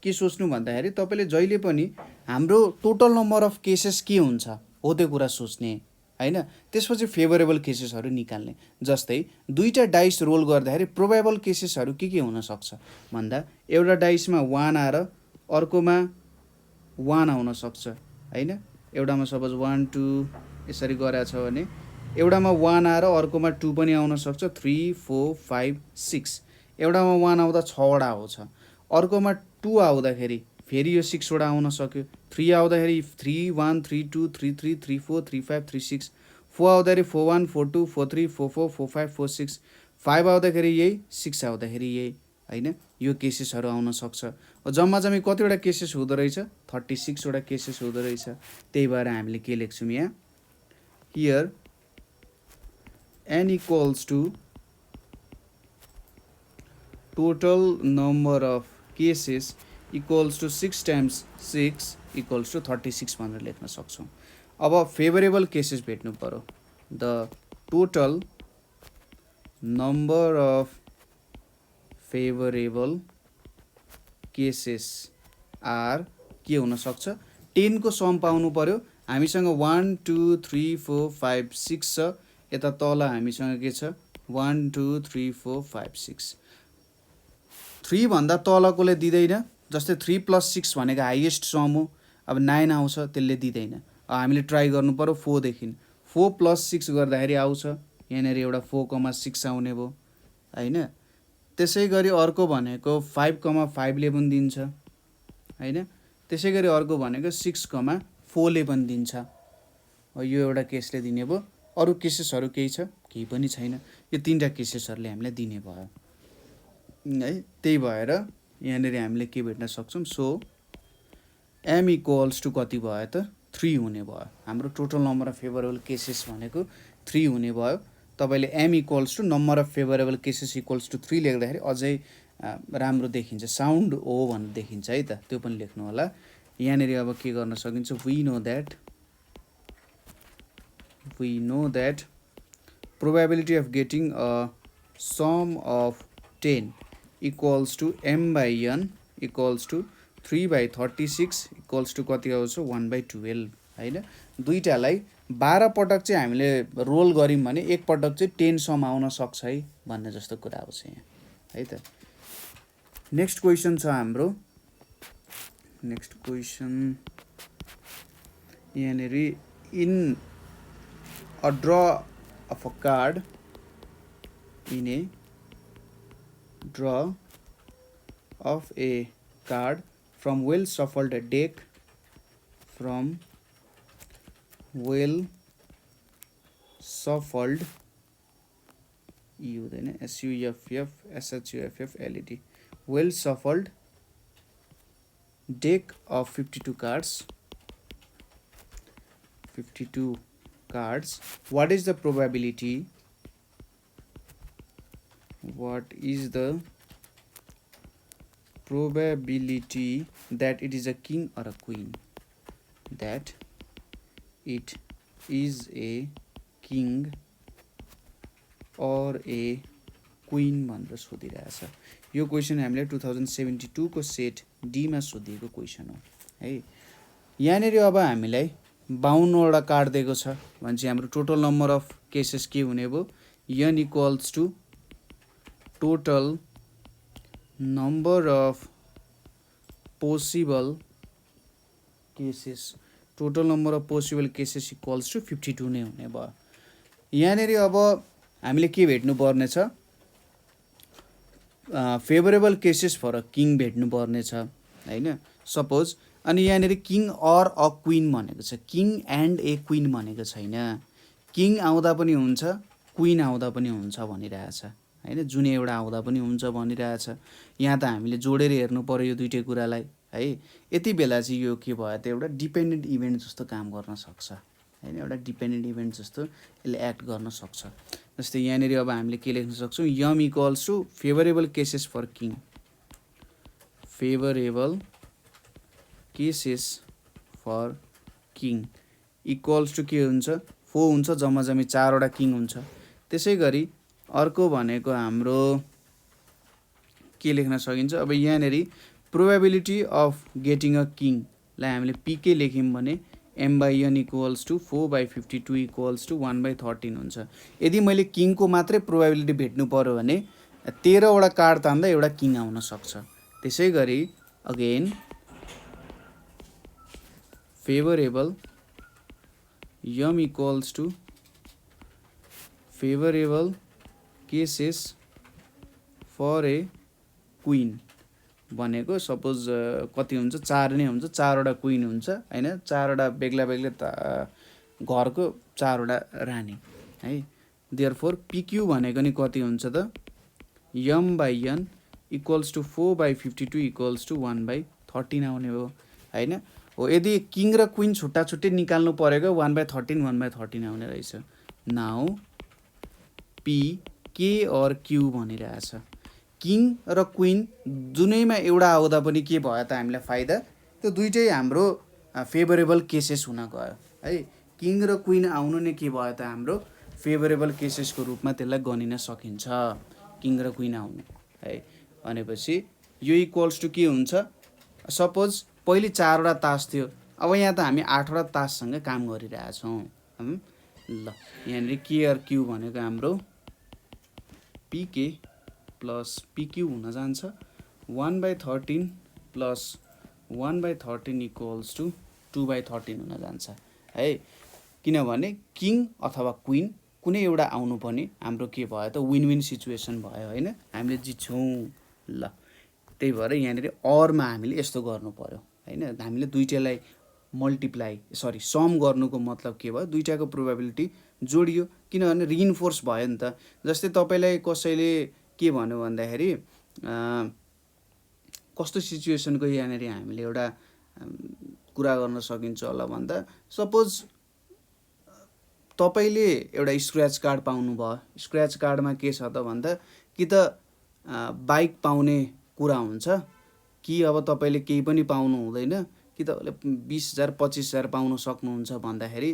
के सोच्नु भन्दाखेरि तपाईले जहिले पनि हाम्रो टोटल नम्बर अफ केसेस के हुन्छ हो त्यो कुरा सोच्ने हैन। त्यसपछि फेभरेबल केसेसहरु निकाल्ने। जस्तै दुईटा डाइस रोल गर्दाखेरि प्रोबेबल केसेसहरु के हुन सक्छ भन्दा एउटा डाइसमा 1 आएर अर्कोमा 1 आउन सक्छ हैन। एउटामा सपोज 1 2 यसरी गरेछ भने एउटामा 1 आएर अर्कोमा 2 पनि आउन सक्छ, 3 4 5 6। एउटामा 1 आउँदा 6 वटा आउँछ, अर्कोमा 2 आउँदाखेरि फेरि यो 6 वटा आउन सक्यो, 3 आउँदाखेरि 3 1 3 2 3 3 3 4 3 5 3 6, 4 आउँदाखेरि 4 1 4 2 4 3 4 4 4 5 4 6, 5 आउँदाखेरि यही, 6 आउँदाखेरि यही हैन। यो केसेसहरु आउन सक्छ। जम्मा जम्मी कतिवटा केसेस हुँदो रहेछ 36 वटा केसेस हुँदो रहेछ। त्यही भएर हामीले के लेख्छौं यहाँ here n equals to total number of cases equals to 6 times 6 equals to 36 भनेर लेख्न सक्छौं। अब फेभरेबल केसेस भेट्नु पर्यो। The total number of favourable cases are के हुन सक्छ 10 को सम पाउनु पर्यो। हामीसँग 1 2 3 4 5 6 छ, यता तल हामीसँग के छ 1 2 3 4 5 6। 3 भन्दा तलकोले दिदैन, जस्तै 3 + 6 भनेको हाईएस्ट सम हो। अब 9 आउँछ त्यसले दिदैन। अब हामीले ट्राई गर्नु पर्यो 4 देखि। 4 + 6 गर्दाखेरि आउँछ, यहाँनेर एउटा 4, 6 आउने भयो हैन। त्यसैगरी अर्को भनेको 5, 5 ले पनि दिन्छ हैन। त्यसैगरी अर्को भनेको 6, 4 ले पनि दिन्छ। यो एउटा केसले दिने भयो। अरु केसेसहरु केही छ केही पनि छैन। यो तीनटा केसेसहरुले हामीलाई दिने भयो है। त्यही भएर यहाँनेर हामीले के भेट्न सक्छौं। सो m इक्वल्स टु कति भयो त 3 हुने भयो। हाम्रो total number of favourable cases भनेको 3 हुने भयो। तपाईले m equals to number of favourable cases equals to 3 लेख्दाखेरि अझै राम्रो देखिन्छ, साउन्ड हो भन्ने देखिन्छ है त। त्यो पनि लेख्नु होला। यहाँनेर अब के गर्न सकिन्छ we know that probability of getting a sum of 10 equals to m by n equals to 3/36 equals to कति आउँछ 1/12 हैन। दुईटालाई 12 पटक चाहिँ हामीले रोल गर्यौं भने एक पटक चाहिँ 10 सम आउन सक्छ है भन्ने जस्तो कुरा आउँछ यहाँ है त। नेक्स्ट क्वेशन छ हाम्रो नेक्स्ट क्वेसन यहाँनिर in a draw of a card in A draw of a card from well shuffled deck from well shuffled SUFF well shuffled deck of 52 cards what is the probability that it is a king or a queen that it is a king or a queen भनेर सोधिरहेछ यो question हामीले 2072 को set D मा सोधिएको question हो है यहाँनिर अब हामीलाई 52 वटा कार्ड दिएको छ भनेपछि हाम्रो टोटल नम्बर अफ केसेस के हुने भयो n equals to total number of possible cases equals to 52 नै हुने भयो यहाँनिर अब हामीले के भेट्नु पर्ने छ favourable cases for a king भेट्नु पर्ने छ हैन सपोज अनि यहाँनिर किङ अर अ क्वीन भनेको छ किङ एन्ड ए क्वीन भनेको छैन किङ आउँदा पनि हुन्छ क्वीन आउँदा पनि हुन्छ भनिरहेछ हैन जुन एउटा आउँदा पनि हुन्छ भनिरहेछ यहाँ त हामीले जोडेर हेर्नु पर्यो यो दुईटै कुरालाई है यति बेला चाहिँ यो के भयो त एउटा डिपेन्डेन्ट इभेन्ट जस्तो काम गर्न सक्छ हैन एउटा डिपेन्डेन्ट इभेन्ट जस्तो यसले एक्ट गर्न सक्छ जस्तै यहाँनिर अब हामीले के लेख्न सक्छौं m equals to favourable cases for king equals to के हुन्छ 4 हुन्छ जम्मा जम्मी 4 वटा किङ हुन्छ त्यसैगरी अर्को भनेको हाम्रो के लेख्न सकिन्छ अब यहाँनेरि probability of getting a king लाई हामीले पीके लेख्यौं भने m/n equals to 4/52 equals to 1/13 हुन्छ यदि मैले किङको मात्रै प्रोबेबिलिटी भेट्नु पर्यो भने 13 वटा कार्ड तान्दा एउटा किङ आउन सक्छ त्यसैगरी again favourable m equals to favourable cases for a queen भनेको सपोज कति हुन्छ 4 नै हुन्छ 4 वटा क्वीन हुन्छ हैन 4 वटा बेग्ला बेग्लै घरको 4 वटा रानी है देयरफोर पीक्यू भनेको नि कति हुन्छ त m/n equals to 4/52 equals to 1/13 आउने हो हैन हो यदि किङ र क्वीन छुट्टा छुट्टै निकाल्नु परेको 1/13 आउने रहेछ नाउ पी के और क्यू भनिरहेछ किङ र क्वीन जुनैमा एउटा आउँदा पनि के भयो त हामीलाई फाइदा त्यो दुईटै हाम्रो फेभरेबल केसेस हुन गयो है किङ र क्वीन आउनु नै के भयो त हाम्रो फेभरेबल केसेसको रूपमा त्यसलाई गनिन सकिन्छ किङ र क्वीन आउनु है भनेपछि यो इक्वल्स टु के हुन्छ सपोज पहिले 4 वटा तास थियो अब यहाँ त हामी 8 वटा ताससँग काम गरिरहेछौं ल यहाँ के और क्यू भनेको हाम्रो पीके प्लस पीक्यू हुन जान्छ 1/13 प्लस 1/13 इक्वल्स टु 2/13 हुन जान्छ है किनभने किङ अथवा क्वीन कुनै एउटा आउनु पनि हाम्रो के भयो त विन विन सिचुएसन भयो हैन हामीले जित्छौं ल त्यही भएर यहाँनिर अरमा हामीले यस्तो गर्नु पर्यो हैन हामीले दुईटैलाई सम गर्नुको मतलब के भयो दुईटाको प्रोबेबिलिटी जोडियो किनभने रिइन्फोर्स भयो नि त जस्तै तपाईलाई कसैले के भन्नु भन्दाखेरि कस्तो सिचुएसनको यहाँनेरि हामीले एउटा कुरा गर्न सकिन्छ होला भन्दा सपोज तपाईले एउटा स्क्रैच कार्ड पाउनु भयो स्क्रैच कार्डमा के छ त भन्दा कि त बाइक पाउने कुरा हुन्छ कि अब तपाईले केही पनि पाउनु हुँदैन कि तपाईले 20000 25000 पाउन सक्नुहुन्छ भन्दाखेरि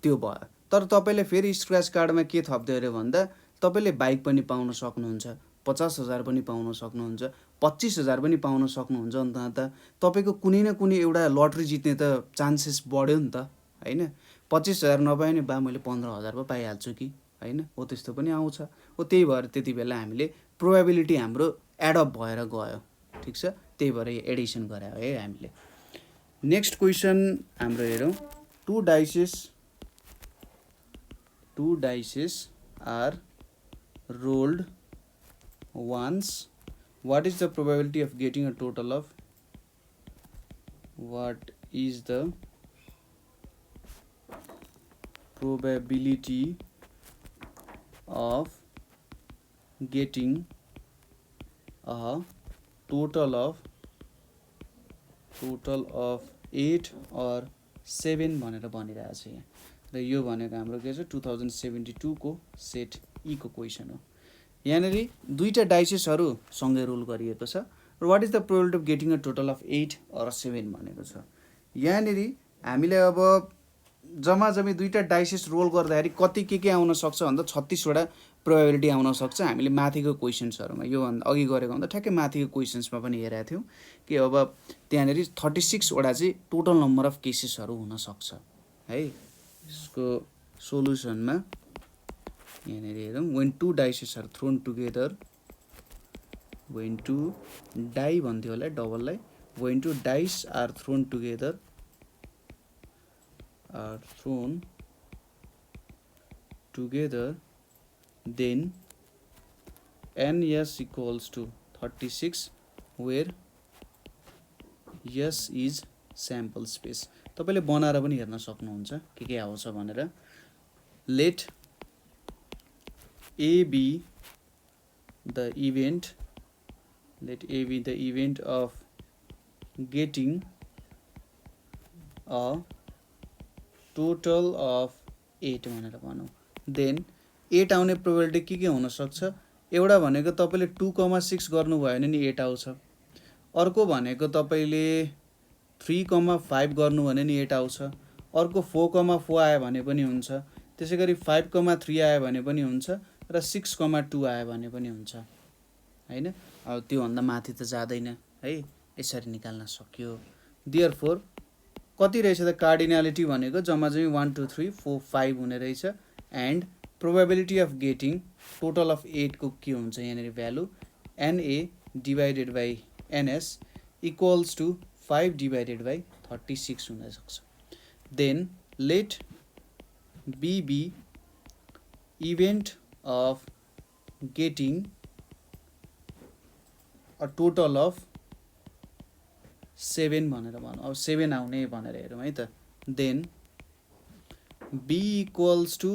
त्यो भयो तर तपाईले फेरि स्क्रैच कार्डमा के थप्दै अरे भन्दा तपाईले बाइक पनि पाउन सक्नुहुन्छ 50000 पनि पाउन सक्नुहुन्छ 25000 पनि पाउन सक्नुहुन्छ नि त तपाईको कुनै न कुनै एउटा लटरी जित्ने त चान्सेस बढ्यो नि त हैन 25000 नपाए नि बा मैले 15000 पो पाइहाल्छु कि हैन हो त्यस्तो पनि आउँछ हो त्यही भएर त्यति बेला हामीले प्रोबेबिलिटी हाम्रो एड अप भएर गयो ठीक छ त्यही भएर एडिसन गरायो है हामीले नेक्स्ट क्वेसन हाम्रो हेरौँ, two dices are rolled once. What is the probability of getting a total of what is the probability of getting a total of 8 or 7 भनेर भनिरहेको छ यहाँ। र यो भनेको हाम्रो के छ 2072 को सेट ई को क्वेसन हो। यहाँनिर दुईटा डाइसेसहरू सँगै रोल गरिएको छ र what is the probability of getting a total of 8 or 7 भनेको छ। यहाँनिर हामीले अब जम्मी दुईटा डाइसेस रोल गर्दाखेरि कति के आउन सक्छ भन्दा 36 वटा प्रोबेबिलिटी आउन सक्छ। हामीले माथिको क्वेसन्सहरूमा यो अघि गरेको भन्दा ठ्याक्कै माथिको क्वेसन्समा पनि हेरेका थियौँ कि अब त्यहाँनिर 36 वटा चाहिँ टोटल नम्बर अफ केसेसहरू हुन सक्छ है। यसको सोलुसनमा यहाँनिर हेरौँ, when two dices are thrown together, when two die भन्थ्यो होला डबललाई, when two dice are thrown together then ns equals to 36 where s is sample space। तपाईले बनाएर पनि हेर्न सक्नुहुन्छ के आउँछ भनेर। let a be the event of getting a total of 8 भनेर भनौँ। देन 8 आउने प्रोबेबिलिटी के हुन सक्छ, एउटा भनेको तपाईले 2,6 गर्नुभयो भने नि 8 आउँछ, अर्को भनेको तपाईले 3,5 गर्नु भने नि 8 आउँछ, अर्को 4,4 आयो भने पनि हुन्छ, त्यसैगरी 5,3 आयो भने पनि हुन्छ र 6,2 आयो भने पनि हुन्छ हैन। अब त्यो भन्दा माथि त जाँदैन है, यसरी निकाल्न सक्यो। देयरफोर कति रहेछ त कार्डिनालिटी भनेको जम्मा 1 2 3 4 5 हुने रहेछ and probability of getting total of 8 को के हुन्छ यहाँनिर value NA divided by NS equals to 5 divided by 36 हुन सक्छ। Then let B be event of getting a total of 7 भनेर भनौँ। अब 7 आउने भनेर हेरौँ है त। देन B इक्वल्स टु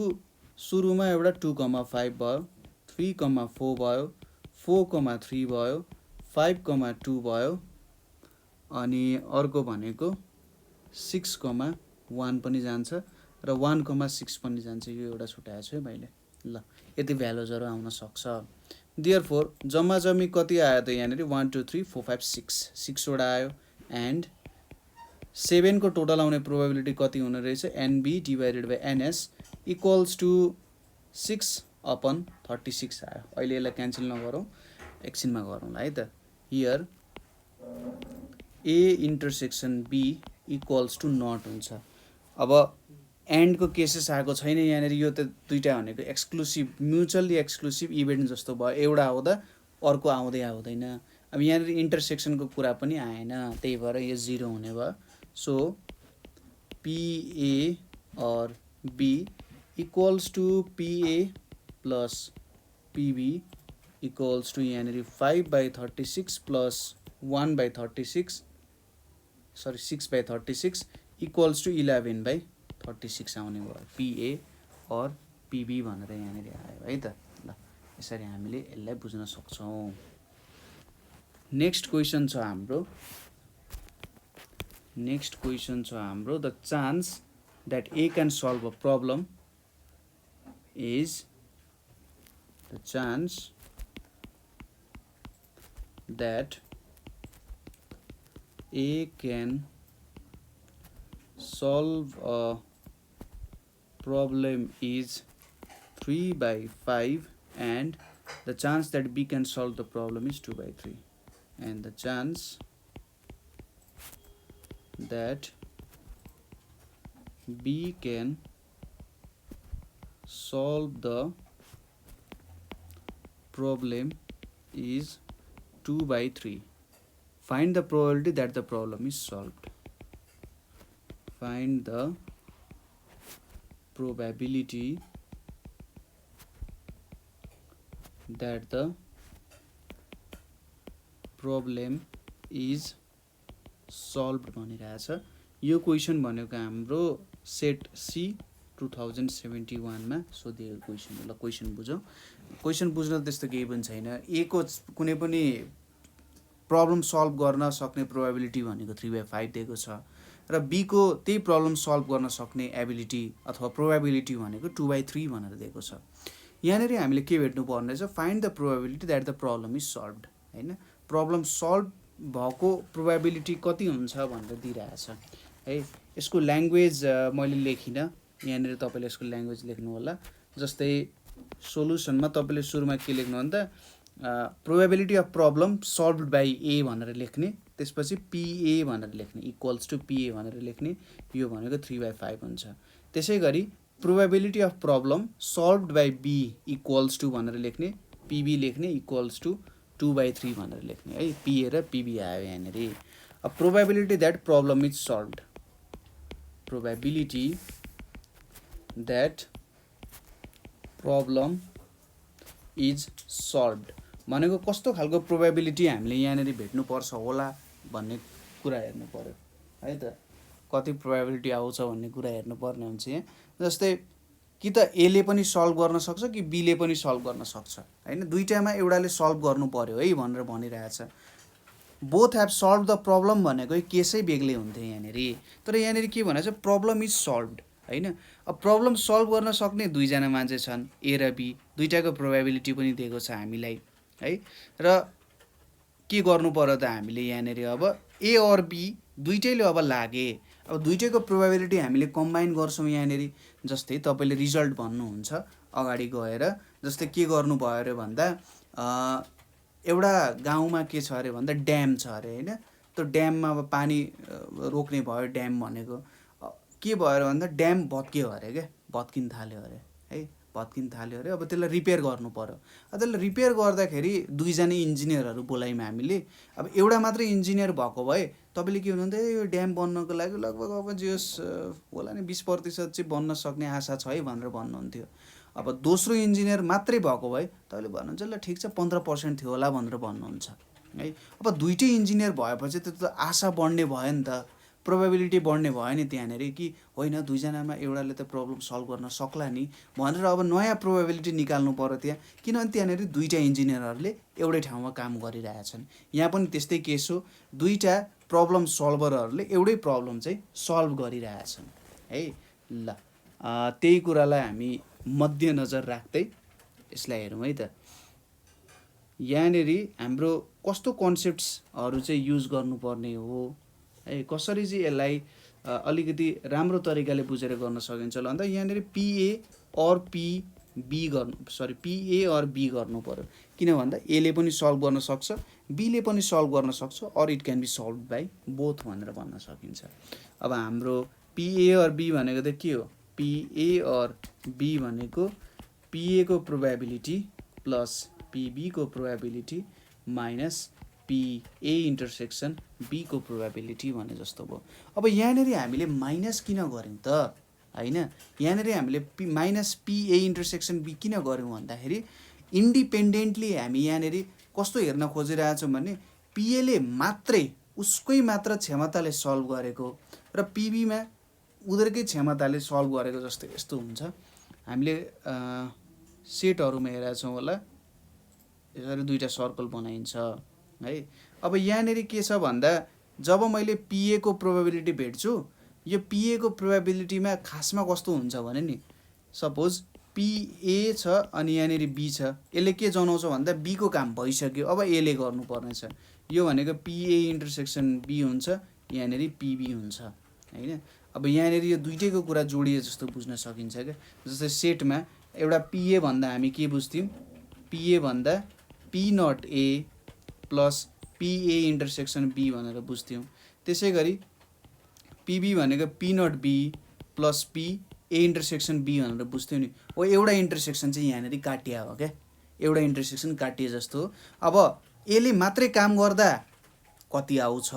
सुरुमा एउटा 2,5 भयो, 3,4 भयो, 4,3 भयो, 5,2 भयो अनि अर्को भनेको 6,1 पनि जान्छ र 1,6 पनि जान्छ। यो एउटा छुटाएको छु है मैले। ल यति भ्यालुजहरू आउन सक्छ। देयरफोर जम्मी कति आयो त यहाँनिर 1 2 3 4 5 6 वटा आयो एन्ड 7 को टोटल आउने प्रोबेबिलिटी कति हुने रहेछ NB divided by NS equals to 6/36 आयो। अहिले यसलाई क्यान्सल नगरौँ, एकछिनमा गरौँला है त। Here A intersection B equals to not हुन्छ। अब एन्डको केसेस आएको छैन यहाँनिर, यो त दुईटा भनेको एक्सक्लुसिभ म्युचुअली एक्सक्लुसिभ इभेन्ट जस्तो भयो, एउटा आउँदा अर्को आउँदैन। अब यहाँनिर इन्टरसेक्सनको कुरा पनि आएन, त्यही भएर यो 0 हुने भयो। So PA or B equals to PA plus PB equals to यहाँनिर 5/36 प्लस 1/36 सरी 6/36 इक्वल्स टु 11/36 आउने भयो। PA और PB भनेर यहाँनिर आयो है त। ल यसरी हामीले यसलाई बुझ्न सक्छौँ। नेक्स्ट क्वेसन छ हाम्रो the chance that A can solve a problem is the chance that A can solve a problem is 3/5 and the chance that B can solve the problem is 2/3 and the chance that B can solve the problem is 2/3. Find the probability that the problem is solved. find the probability that the problem is solved भनिरहेछ। यो question भनेको हाम्रो set C 2071 मा सोधिएको question हो। ल question बुझौँ। Question बुझ्न त्यस्तो केही पनि छैन। ए को कुनै पनि प्रब्लम सल्भ गर्न सक्ने प्रोबेबिलिटी भनेको 3/5 दिएको छ र बी को त्यही प्रब्लम सल्भ गर्न सक्ने एबिलिटी अथवा प्रोबेबिलिटी भनेको 2/3 भनेर दिएको छ। यहाँनिर हामीले के भेट्नु पर्ने छ, find the probability that the problem is solved, हैन। प्रब्लम सल्भ भएको प्रोबेबिलिटी कति हुन्छ भनेर दिइरहेछ है। यसको ल्याङ्ग्वेज मैले लेखिनँ, यहाँनिर तपाईँले यसको ल्याङ्ग्वेज लेख्नु होला। जस्तै सोलुसनमा तपाईँले सुरुमा के लेख्नु भन्दा probability of problem solved by ए भनेर लेख्ने, त्यसपछि पिए भनेर लेख्ने, इक्वल्स टु पिए भनेर लेख्ने। यो भनेको 3/5 हुन्छ। त्यसै गरी probability of problem solved by B equals to भनेर लेख्ने, पिबी लेख्ने, इक्वल्स टु 2/3 भनेर लेख्ने है। पिए र पिबी आयो यहाँनिर। अब probability that problem is solved, probability that problem is solved भनेको कस्तो खालको प्रोबेबिलिटी हामीले यहाँनिर भेट्नुपर्छ होला भन्ने कुरा हेर्नु पर्यो है त। कति प्रोबेबिलिटी आउँछ भन्ने कुरा हेर्नुपर्ने हुन्छ यहाँ। जस्तै कि त एले पनि सल्भ गर्न सक्छ कि बीले पनि सल्भ गर्न सक्छ, हैन। दुईटामा एउटाले सल्भ गर्नु पर्यो है भनेर भनिरहेछ। Both have solve the problem भनेको केसै बेग्लै हुन्थ्यो यहाँनिर। तर यहाँनिर के भनेको छ, प्रब्लम इज सल्भड, हैन। अब प्रब्लम सल्भ गर्न सक्ने दुईजना मान्छे छन्, ए र बी, दुईटाको प्रोबेबिलिटी पनि दिएको छ हामीलाई है। र के गर्नु पर्यो त हामीले यहाँनिर, अब ए और बी दुईटैले अब लागे, अब दुईटैको प्रोबेबिलिटी हामीले कम्बाइन गर्छौँ यहाँनिर। जस्तै तपाईँले रिजल्ट भन्नुहुन्छ अगाडि गएर, जस्तै के गर्नु भयो अरे भन्दा एउटा गाउँमा के छ अरे भन्दा ड्याम छ अरे, हैन। त्यो ड्याममा अब पानी रोक्ने भयो, ड्याम भनेको के भयो अरे भन्दा ड्याम भत्कियो अरे क्या, भत्किन थाल्यो अरे है, भत्किन थाल्यो अरे। अब त्यसलाई रिपेयर गर्नु पर्यो। अब त्यसलाई रिपेयर गर्दाखेरि दुईजना इन्जिनियरहरू बोलायौँ हामीले। अब एउटा मात्रै इन्जिनियर भएको भए तपाईँले के भन्नुहुन्थ्यो, यो ड्याम बन्नको लागि लगभग अब जे होला नि 20% चाहिँ बन्न सक्ने आशा छ है भनेर भन्नुहुन्थ्यो। अब दोस्रो इन्जिनियर मात्रै भएको भए तपाईँले भन्नुहुन्छ ल ठिक छ 15% थियो होला भनेर भन्नुहुन्छ है। अब दुईटै इन्जिनियर भएपछि त्यो त आशा बढ्ने भयो नि त, प्रोबेबिलिटी बढ्ने भयो नि त्यहाँनिर कि होइन दुईजनामा एउटाले त प्रब्लम सल्भ गर्न सक्ला नि भनेर अब नयाँ प्रोबेबिलिटी निकाल्नु पर्यो त्यहाँ। किनभने त्यहाँनिर दुईटा इन्जिनियरहरूले एउटै ठाउँमा काम गरिरहेछन्। यहाँ पनि त्यस्तै केस हो, दुईटा प्रब्लम सल्भरहरूले एउटै प्रब्लम चाहिँ सल्भ गरिरहेछन् है। ल त्यही कुरालाई हामी मध्यनजर राख्दै यसलाई हेरौँ है त। यहाँनिर हाम्रो कस्तो कन्सेप्ट्सहरू चाहिँ युज गर्नुपर्ने हो है, कसरी चाहिँ यसलाई अलिकति राम्रो तरिकाले बुझेर गर्न सकिन्छ ल भन्दा यहाँनिर पिए और पिबी गर्नु, पिए और बी गर्नु पर्यो। किन भन्दा एले पनि सल्भ गर्न सक्छ, बीले पनि सल्भ गर्न सक्छ, or it can be solve by both भनेर भन्न सकिन्छ। अब हाम्रो पिए और बी भनेको त के हो, पिए और बी भनेको पिए को प्रोबेबिलिटी प्लस पिबी को प्रोबेबिलिटी माइनस पिए इन्टरसेक्सन बी को प्रोबेबिलिटी भने जस्तो भयो। अब यहाँनिर हामीले माइनस किन गऱ्यौँ त, हैन। यहाँनिर हामीले माइनस पिए इन्टरसेक्सन बी किन गऱ्यौँ भन्दाखेरि इन्डिपेन्डेन्टली हामी यहाँनिर कस्तो हेर्न खोजिरहेछौँ भने पिएले मात्रै उसकै मात्र क्षमताले सल्भ गरेको र पिबीमा उनीहरूकै क्षमताले सल्भ गरेको जस्तो यस्तो हुन्छ। हामीले सेटहरूमा हेरेका छौँ होला, यसरी दुईटा सर्कल बनाइन्छ है। अब यहाँनिर के छ भन्दा जब मैले पिए को प्रोबेबिलिटी भेट्छु, यो पिए को प्रोबेबिलिटीमा खासमा कस्तो हुन्छ भने नि, सपोज पिए छ अनि यहाँनिर बी छ, यसले के जनाउँछ भन्दा बी को काम भइसक्यो, अब एले गर्नुपर्ने छ। यो भनेको पिए इन्टरसेक्सन बी हुन्छ, यहाँनिर पिबी हुन्छ हैन। अब यहाँनिर यो दुईटैको कुरा जोडिए जस्तो बुझ्न सकिन्छ क्या। जस्तै सेटमा एउटा पिए भन्दा हामी के बुझ्थ्यौँ, पिए भन्दा P not A plus P A intersection B भनेर बुझ्थ्यौँ। त्यसै गरी पिबी भनेको P not B plus P A intersection B भनेर बुझ्थ्यौँ नि। हो एउटा इन्टरसेक्सन चाहिँ यहाँनिर काटिया हो क्या, एउटा इन्टरसेक्सन काटिए जस्तो। अब एले मात्रै काम गर्दा कति आउँछ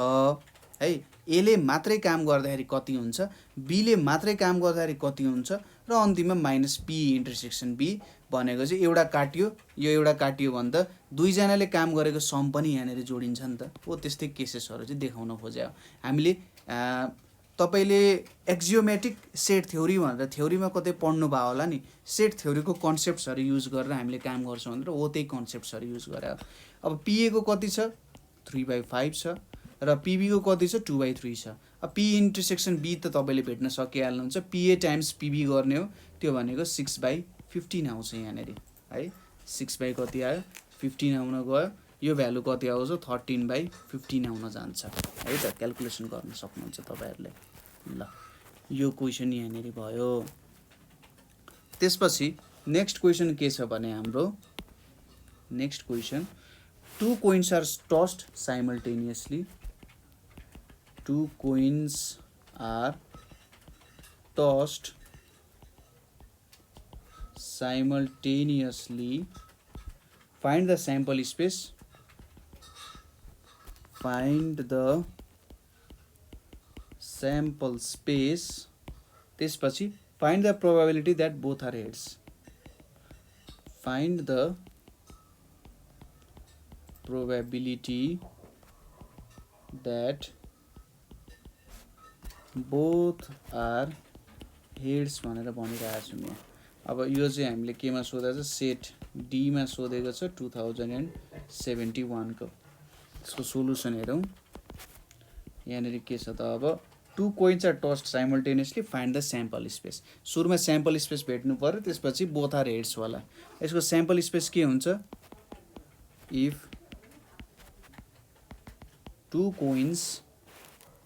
है, एले मात्रै काम गर्दाखेरि कति हुन्छ, बीले मात्रै काम गर्दाखेरि कति हुन्छ र अन्तिममा माइनस पी इन्टरसेक्सन बी भनेको चाहिँ एउटा काटियो यो एउटा काटियो भने त दुईजनाले काम गरेको सम पनि यहाँनिर जोडिन्छ नि त हो। त्यस्तै केसेसहरू चाहिँ देखाउन खोज्यो हामीले। तपाईँले एक्जियोमेट्रिक सेट थ्योरी भनेर थ्योरीमा कतै पढ्नु भयो होला नि, सेट थ्योरीको कन्सेप्ट्सहरू युज गरेर हामीले काम गर्छौँ भनेर हो, त्यही कन्सेप्ट्सहरू युज गरेर। अब पिएको कति छ 3/5 छ र पिबीको कति छ 2/3 छ। अब पी इन्टरसेक्सन बी त तपाईँले भेट्न सकिहाल्नुहुन्छ, पिए टाइम्स पिबी गर्ने हो, त्यो भनेको 6/15 आउँछ यहाँनिर है। 6 कति आयो 15 आउन गयो, यो भ्यालु कति आउँछ 13/15 आउन जान्छ है त। क्यालकुलेसन गर्न सक्नुहुन्छ तपाईँहरूले। ल यो क्वेसन यहाँनिर भयो। त्यसपछि नेक्स्ट क्वेसन के छ भने हाम्रो next question, 2 coins are tossed simultaneously. 2 coins are tossed simultaneously. Find the sample space. Find the sample space. त्यसपछि find the probability that both are heads. Find the probability that both are heads भनेर भनिरहेको छु म। अब यो चाहिँ हामीले केमा सोधेको छ, सेट डीमा सोधेको छ 2071 को। यसको सोलुसन हेरौँ। यहाँनिर के छ त, अब 2 coins are tossed simultaneously, find the sample space। सुरुमा स्याम्पल स्पेस भेट्नु पर्यो, त्यसपछि बोथ आर हेड्स वाला। यसको स्याम्पल स्पेस के हुन्छ, if 2 coins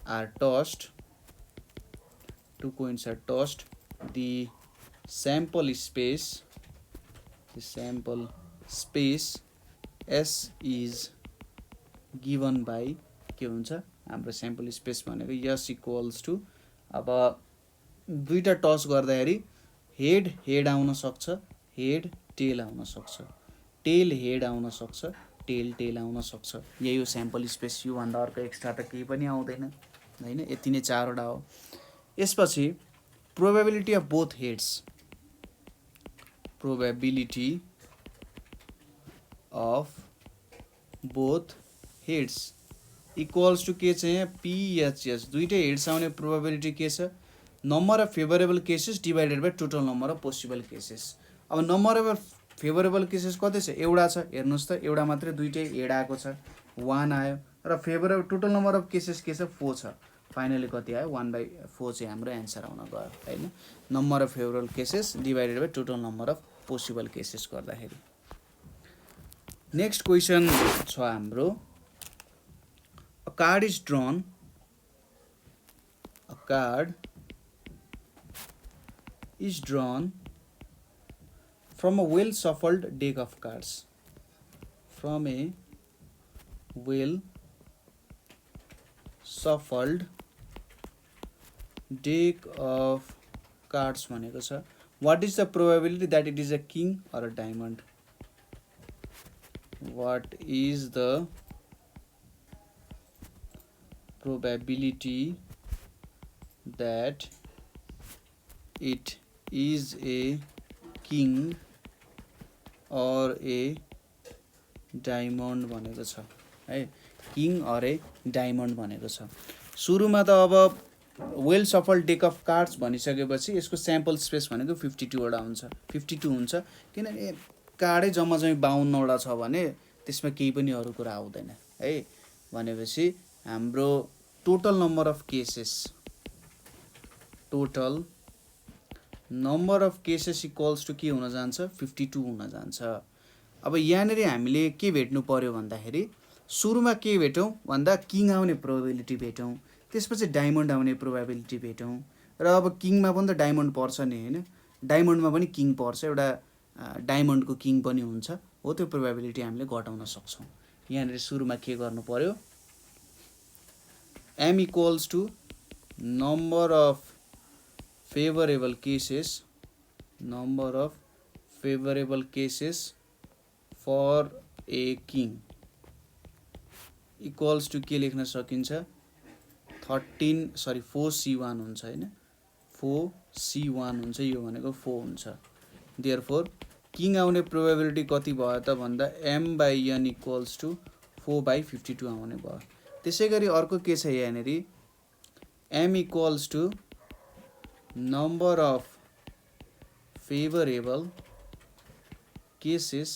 are tossed, the sample space S is given by के हुन्छ हाम्रो स्याम्पल स्पेस भनेको S इक्वल्स टु, अब दुईटा टस गर्दाखेरि हेड आउन सक्छ, हेड टेल आउन सक्छ, टेल हेड आउन सक्छ, टेल आउन सक्छ। यही हो स्याम्पल स्पेस, योभन्दा अर्को एक्स्ट्रा त केही पनि आउँदैन हैन, यति नै 4वटा हो। यसपछि probability of both heads, probability of both heads equals to के छ यहाँ पिएचएस, दुईटै हेड्स आउने प्रोबेबिलिटी के छ, number of favourable cases divided by total number of possible cases. अब नम्बर अफ फेभरेबल केसेस कति छ, एउटा छ, हेर्नुहोस् त एउटा मात्रै, दुईटै हेड आएको छ 1 आयो, र favourable total number of cases के छ 4 छ। फाइनली कति आयो 1/4 चाहिँ हाम्रो एन्सर आउन गयो हैन। Number of favourable cases divided by total number of possible cases गर्दाखेरि। नेक्स्ट क्वेसन छ हाम्रो, a card is drawn, a card is drawn from a well shuffled deck of cards, from a well shuffled deck of cards भनेको छ। what is the probability that it is a king or a diamond? what is the probability that it is a king or a diamond भनेको छ है, king or A diamond भनेको छ। सुरुमा त अब वेल सफल डेक अफ कार्ड्स भनिसकेपछि यसको स्याम्पल स्पेस भनेको 52वटा हुन्छ, 52 हुन्छ, किनभने कार्डै जम्मा 52वटा छ भने त्यसमा केही पनि अरू कुरा आउँदैन है। भनेपछि हाम्रो total number of cases, total number of cases equals to के हुन जान्छ 52 हुन जान्छ। अब यहाँनिर हामीले के भेट्नु पर्यो भन्दाखेरि, सुरुमा के भेटौँ भन्दा किङ आउने प्रोबेबिलिटी भेटौँ, त्यसपछि डायमन्ड आउने प्रोबेबिलिटी भेटौँ, र अब किङमा पनि त डायमन्ड पर्छ नि हैन, डायमन्डमा पनि किङ पर्छ, एउटा डायमन्डको किङ पनि हुन्छ हो, त्यो प्रोबेबिलिटी हामीले घटाउन सक्छौँ। यहाँनिर सुरुमा के गर्नु पर्यो, m equals to number of favourable cases, number of favourable cases for a king equals to के लेख्न सकिन्छ 4C1 हुन्छ हैन, 4C1 हुन्छ, यो भनेको 4 हुन्छ। देयरफोर किङ आउने प्रोबेबिलिटी कति भयो त भन्दा m/n इक्वल्स टु 4/52 आउने भयो। त्यसै गरी अर्को के छ यहाँनेरि, m equals to number of favourable cases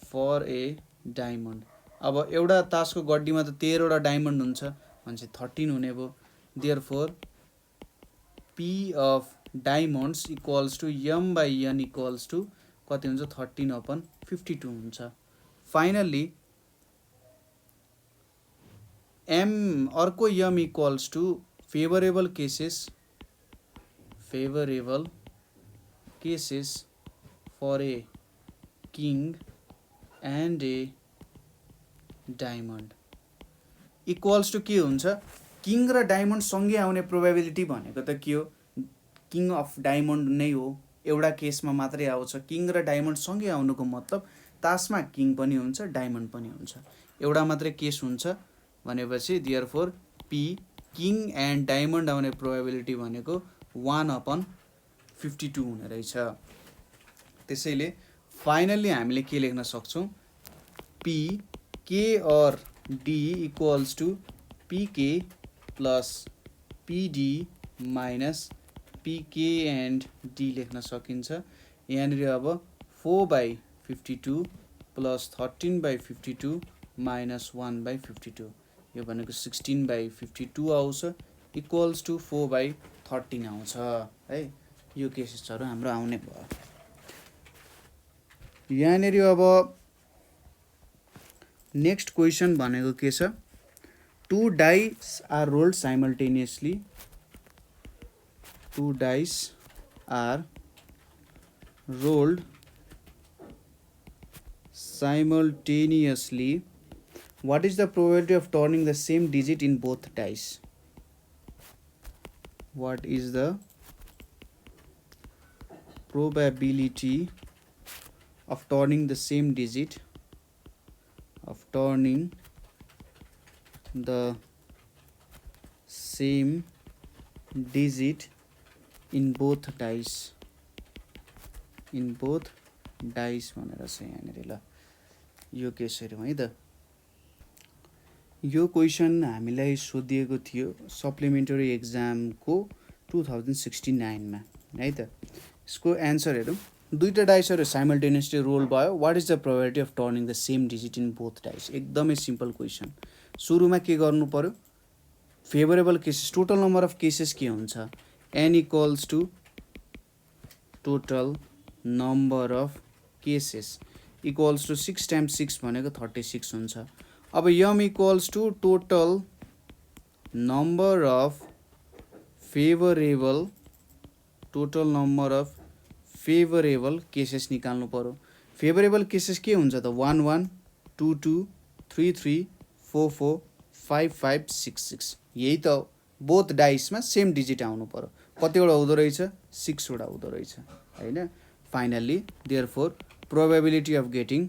for a diamond. अब एउटा तासको गड्डीमा त 13 वटा डायमन्ड हुन्छ भनेपछि 13 हुने भयो। Therefore p of diamonds equals to m/n equals to कति हुन्छ, 13/52 हुन्छ। फाइनल्ली m अर्को m equals to favourable cases for a king and a diamond equals to के हुन्छ, किङ र डायमन्ड सँगै आउने प्रोबेबिलिटी भनेको त के हो, किङ अफ डायमन्ड नै हो, एउटा केसमा मात्रै आउँछ। किङ र डायमन्ड सँगै आउनुको मतलब तासमा किङ पनि हुन्छ डायमन्ड पनि हुन्छ, एउटा मात्रै केस हुन्छ भनेपछि therefore P king and diamond आउने प्रोबेबिलिटी भनेको 1/52 हुने रहेछ। त्यसैले फाइनल्ली हामीले के लेख्न सक्छौँ, P K or D equals to P K plus P D minus P K and D लेख्न सकिन्छ। यहाँनिर अब 4/52 प्लस 13/52 माइनस 1/52, यो भनेको 16/52 आउँछ, इक्वल्स टु 4/13 आउँछ है। यो केसेसहरू हाम्रो आउने भयो। यहाँनिर अब नेक्स्ट क्वेसन भनेको के छ, 2 dice are rolled simultaneously, 2 dice are rolled simultaneously. What is the probability of turning the same digit in both dice? What is the probability of turning the same digit, of turning the same digit in both dice? In both dice भनेर छ यहाँनिर। ल यो case हेरौँ है त। यो question हामीलाई सोधिएको थियो सप्लिमेन्टरी एक्जामको 2069 मा है त। यसको एन्सर हेरौँ, दुईटा डाइसहरू साइमल्टेनियसली रोल भयो, what is the probability of turning the same digit in both dice. एकदमै सिम्पल क्वेसन। सुरुमा के गर्नु पर्यो, favourable cases, total number of cases के हुन्छ, n equals to total number of cases equals to 6 × 6 भनेको 36 हुन्छ। अब m equals to total number of favourable, total number of favourable cases निकाल्नु पर्यो। फेभरेबल केसेस के हुन्छ त, 1 1 2 2 3 3 4 4 5 5 6 6, यही त बोथ डाइसमा सेम डिजिट आउनु पर्यो। कतिवटा हुँदो रहेछ, 6 वटा हुँदो रहेछ हैन। Finally therefore probability of getting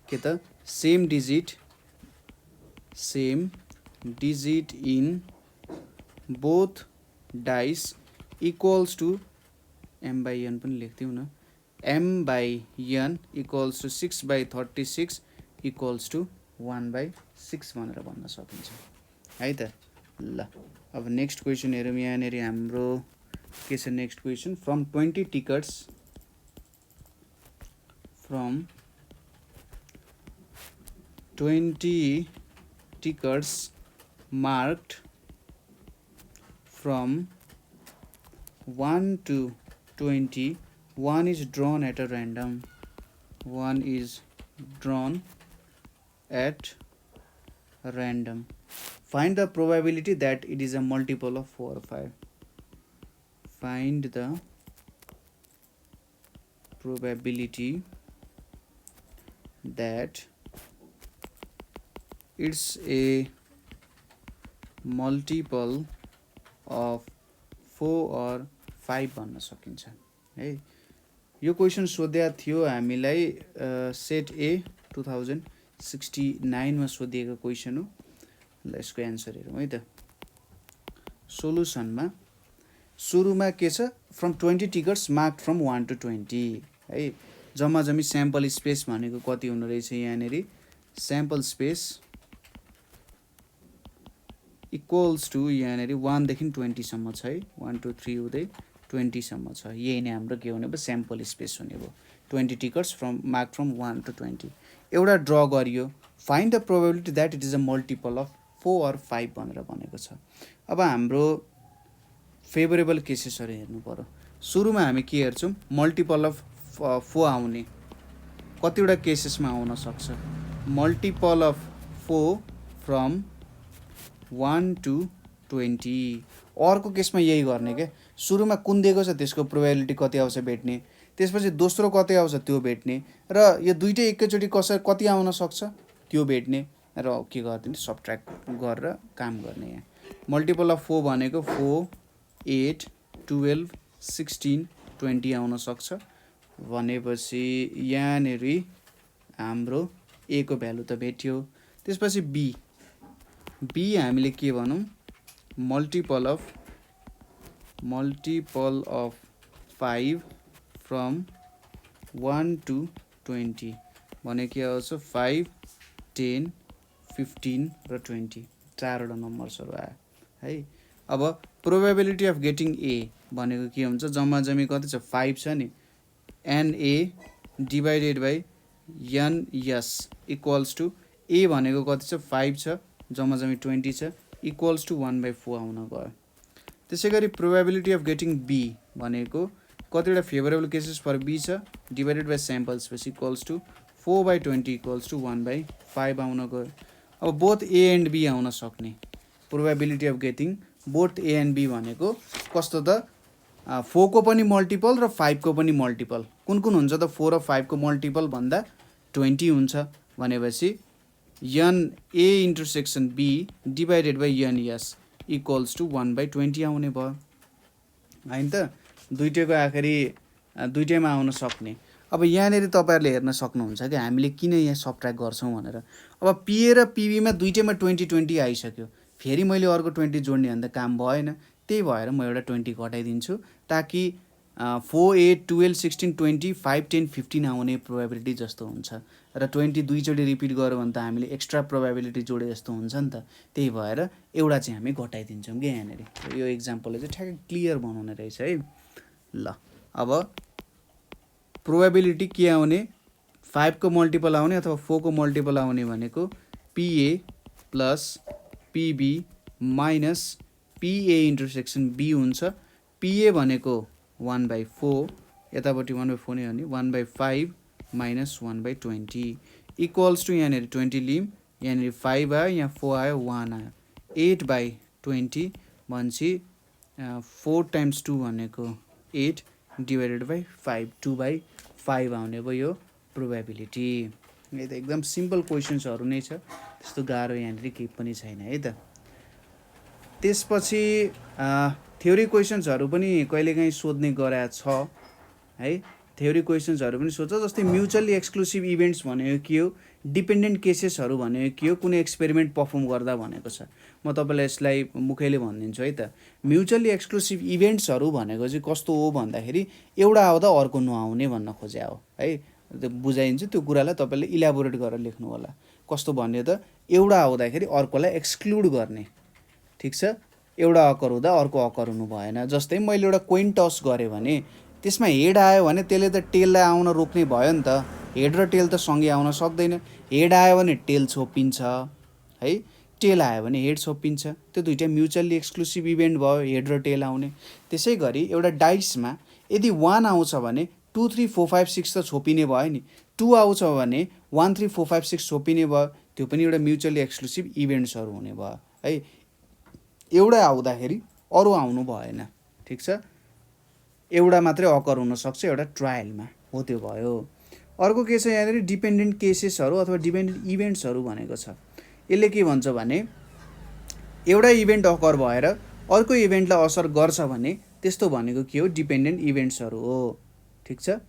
के त same digit in both dice equals to m/n पनि लेख्दिउँ न, m/n equals to 6/36 equals to 1/6 भनेर भन्न सकिन्छ है त। ल अब नेक्स्ट क्वेसन हेरौँ। यहाँनिर हाम्रो के छ next question, from 20 tickets, from 20 tickets marked from 1 to 20, one is drawn at a random. One is drawn at random. Find the probability that it is a multiple of 4 or 5. Find the probability that it's a multiple of 4 or 5 भन्न सकिन्छ है। यो question सोधेको थियो हामीलाई set ए 2069 मा सोधिएको question हो। ल यसको एन्सर हेरौँ है त। सोलुसनमा सुरुमा के छ, from 20 tickets mark from 1 to 20 है। जम्मा जम्मी स्याम्पल स्पेस भनेको कति हुनु रहेछ यहाँनिर, स्याम्पल स्पेस इक्वल्स टु यहाँनिर 1 देखि 20 सम्म छ है, 1 2 3 हुँदै 20 सम्म छ। यही नै हाम्रो के हुने भयो, स्याम्पल स्पेस हुने भयो। 20 tickets from mark from 1 to 20 एउटा ड्र गरियो। Find the probability that it is a multiple of 4 or 5 भनेर भनेको छ। अब हाम्रो फेभरेबल केसेसहरू हेर्नु पर्यो। सुरुमा हामी के हेर्छौँ, मल्टिपल अफ 4 आउने कतिवटा केसेसमा आउन सक्छ, मल्टिपल अफ 4 फ्रम 1 to 20। अर्को केसमा यही गर्ने क्या, सुरुमा कुन दिएको छ त्यसको प्रोबेबिलिटी कति आउँछ भेट्ने, त्यसपछि दोस्रो कति आउँछ त्यो भेट्ने, र यो दुइटै एकैचोटि कति आउन सक्छ त्यो भेट्ने, र के गरिदिने सबट्र्याक्ट गरेर काम गर्ने। यहाँ मल्टिपल अफ 4 भनेको 4 8 12 16 20 आउन सक्छ भनेपछि यहाँनिर हाम्रो ए को भ्यालु त भेट्यो। त्यसपछि बी हामीले के भनौँ, मल्टिपल अफ 5 फ्रम 1 to 20 भने के आउँछ, 5 10 15 र 20 चारवटा नम्बर्सहरू आयो है। अब प्रोबेबिलिटी अफ गेटिङ ए भनेको के हुन्छ, जम्मा जम्मी कति छ 5 छ नि, NA divided by NS equals to A भनेको कति छ 5 छ, जम्मा जम्मी 20 छ, इक्वल्स टु 1/4 आउन गयो। त्यसै गरी प्रोबेबिलिटी अफ गेटिङ बी भनेको कतिवटा फेभरेबल केसेस फर बी छ, divided by sample space equals to 4/20 equals to 1/5 आउन गयो। अब बोथ ए एन्ड बी आउन सक्ने, probability of getting both A and B भनेको कस्तो त, 4 को पनि मल्टिपल र 5 को पनि मल्टिपल। कुन कुन हुन्छ त, 4 र 5 को मल्टिपल भन्दा 20 हुन्छ भनेपछि N A intersection B divided by NS equals to 1/20 आउने भयो होइन त। दुइटैको आखिरी दुइटैमा आउन सक्ने। अब यहाँनिर तपाईँहरूले हेर्न सक्नुहुन्छ कि हामीले किन यहाँ सबट्र्याक्ट गर्छौँ भनेर। अब पिए र पिबीमा दुइटैमा 20 आइसक्यो, फेरि मैले अर्को 20 जोड्ने भन्दा काम भएन, त्यही भएर म एउटा 20 घटाइदिन्छु ताकि 4 8 12 16 20 5 10 15 आउने प्रोबेबिलिटी जस्तो हुन्छ, र 20 दुईचोटि रिपिट गऱ्यो भने त हामीले एक्स्ट्रा प्रोबेबिलिटी जोडे जस्तो हुन्छ नि त, त्यही भएर एउटा चाहिँ हामी घटाइदिन्छौँ कि यहाँनिर। यो इक्जाम्पलले चाहिँ ठ्याक्कै क्लियर बनाउने रहेछ है। ल अब प्रोबेबिलिटी के आउने, 5 को मल्टिपल आउने अथवा 4 को मल्टिपल आउने भनेको पिए प्लस पिबी माइनस पिए इन्टरसेक्सन बी हुन्छ। पिए भनेको 1/4, यतापट्टि 1/4 नै हो नि, 1/5 माइनस 1/20 इक्वल्स टु यहाँनिर 20 लिम, यहाँनिर 5 आयो, यहाँ 4 आयो, 1 आयो, 8/20 भनेपछि 4 टाइम्स 2 भनेको 8 डिभाइडेड बाई 5 2/5 आउने भयो यो प्रोबेबिलिटी। यो त एकदम सिम्पल क्वेसन्सहरू नै छ, त्यस्तो गाह्रो यहाँनिर केही पनि छैन है त। त्यसपछि थ्योरी क्वेसन्सहरू पनि कहिलेकाहीँ सोध्ने गरेको छ है, थ्योरी क्वेसन्सहरू पनि सोध्छ। जस्तै म्युचुअली एक्सक्लुसिभ इभेन्ट्स भनेको के हो, डिपेन्डेन्ट केसेसहरू भनेको के हो, कुनै एक्सपेरिमेन्ट पर्फर्म गर्दा भनेको छ। म तपाईँलाई यसलाई मुखैले भनिदिन्छु है त। म्युचुअली एक्सक्लुसिभ इभेन्ट्सहरू भनेको चाहिँ कस्तो हो भन्दाखेरि एउटा आउँदा अर्को नआउने भन्न खोज्या हो है। बुझाइन्छ त्यो कुरालाई तपाईँले इलाबोरेट गरेर लेख्नु होला। कस्तो भन्यो त, एउटा आउँदाखेरि अर्कोलाई एक्सक्लुड गर्ने, ठिक छ, एउटा अकर हुँदा अर्को अकर हुनु भएन। जस्तै मैले एउटा कोइन टस गरेँ भने त्यसमा हेड आयो भने त्यसले त टेललाई आउन रोक्ने भयो नि त, हेड र टेल त सँगै आउन सक्दैन। हेड आयो भने टेल छोपिन्छ है, टेल आयो भने हेड छोपिन्छ, त्यो दुइटा म्युचुअली एक्सक्लुसिभ इभेन्ट भयो, हेड र टेल आउने। त्यसै गरी एउटा डाइसमा यदि 1 आउँछ भने 2 3 4 5 6 त छोपिने भयो नि, 2 आउँछ भने 1 3 4 5 6 छोपिने भयो, त्यो पनि एउटा म्युचुअली एक्सक्लुसिभ इभेन्ट्सहरू हुने भयो है। एउटा आउँदाखेरि अरू आउनु भएन, ठिक छ, एउटा मात्रै अकर हुनसक्छ एउटा ट्रायलमा, हो त्यो भयो। अर्को के छ यहाँनिर, डिपेन्डेन्ट केसेसहरू अथवा डिपेन्डेन्ट इभेन्ट्सहरू भनेको छ। यसले के भन्छ भने एउटा इभेन्ट अकर भएर अर्को इभेन्टलाई असर गर्छ भने त्यस्तो भनेको के हो, डिपेन्डेन्ट इभेन्ट्सहरू हो, ठिक छ।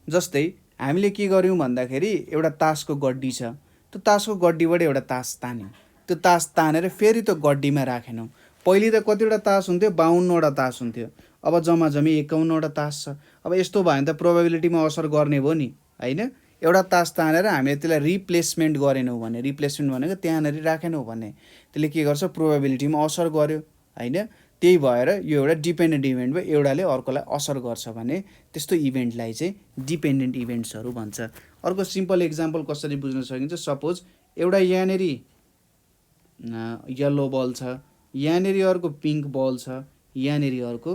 जस्तै हामीले के गर्यौँ भन्दाखेरि एउटा तासको गड्डी छ, त्यो तासको गड्डीबाट एउटा तास तान्यौँ, त्यो तास तानेर फेरि त्यो गड्डीमा राखेनौँ। पहिले त कतिवटा तास हुन्थ्यो, 52वटा तास हुन्थ्यो, अब जम्मा जम्मी 51वटा तास छ। अब यस्तो भयो भने त प्रोबेबिलिटीमा असर गर्ने भयो नि, होइन? एउटा तास तानेर हामीले त्यसलाई रिप्लेसमेन्ट गरेनौँ भने, रिप्लेसमेन्ट भनेको त्यहाँनिर राखेनौँ भने त्यसले के गर्छ, प्रोबेबिलिटीमा असर गर्यो, होइन? त्यही भएर यो एउटा डिपेन्डेन्ट इभेन्ट भयो, एउटाले अर्कोलाई असर गर्छ भने त्यस्तो इभेन्टलाई चाहिँ डिपेन्डेन्ट इभेन्ट्सहरू भन्छ। अर्को सिम्पल इक्जाम्पल कसरी बुझ्न सकिन्छ, सपोज एउटा यहाँनिर यल्लो बल छ, यहाँनिर अर्को पिङ्क बल छ, यहाँनिर अर्को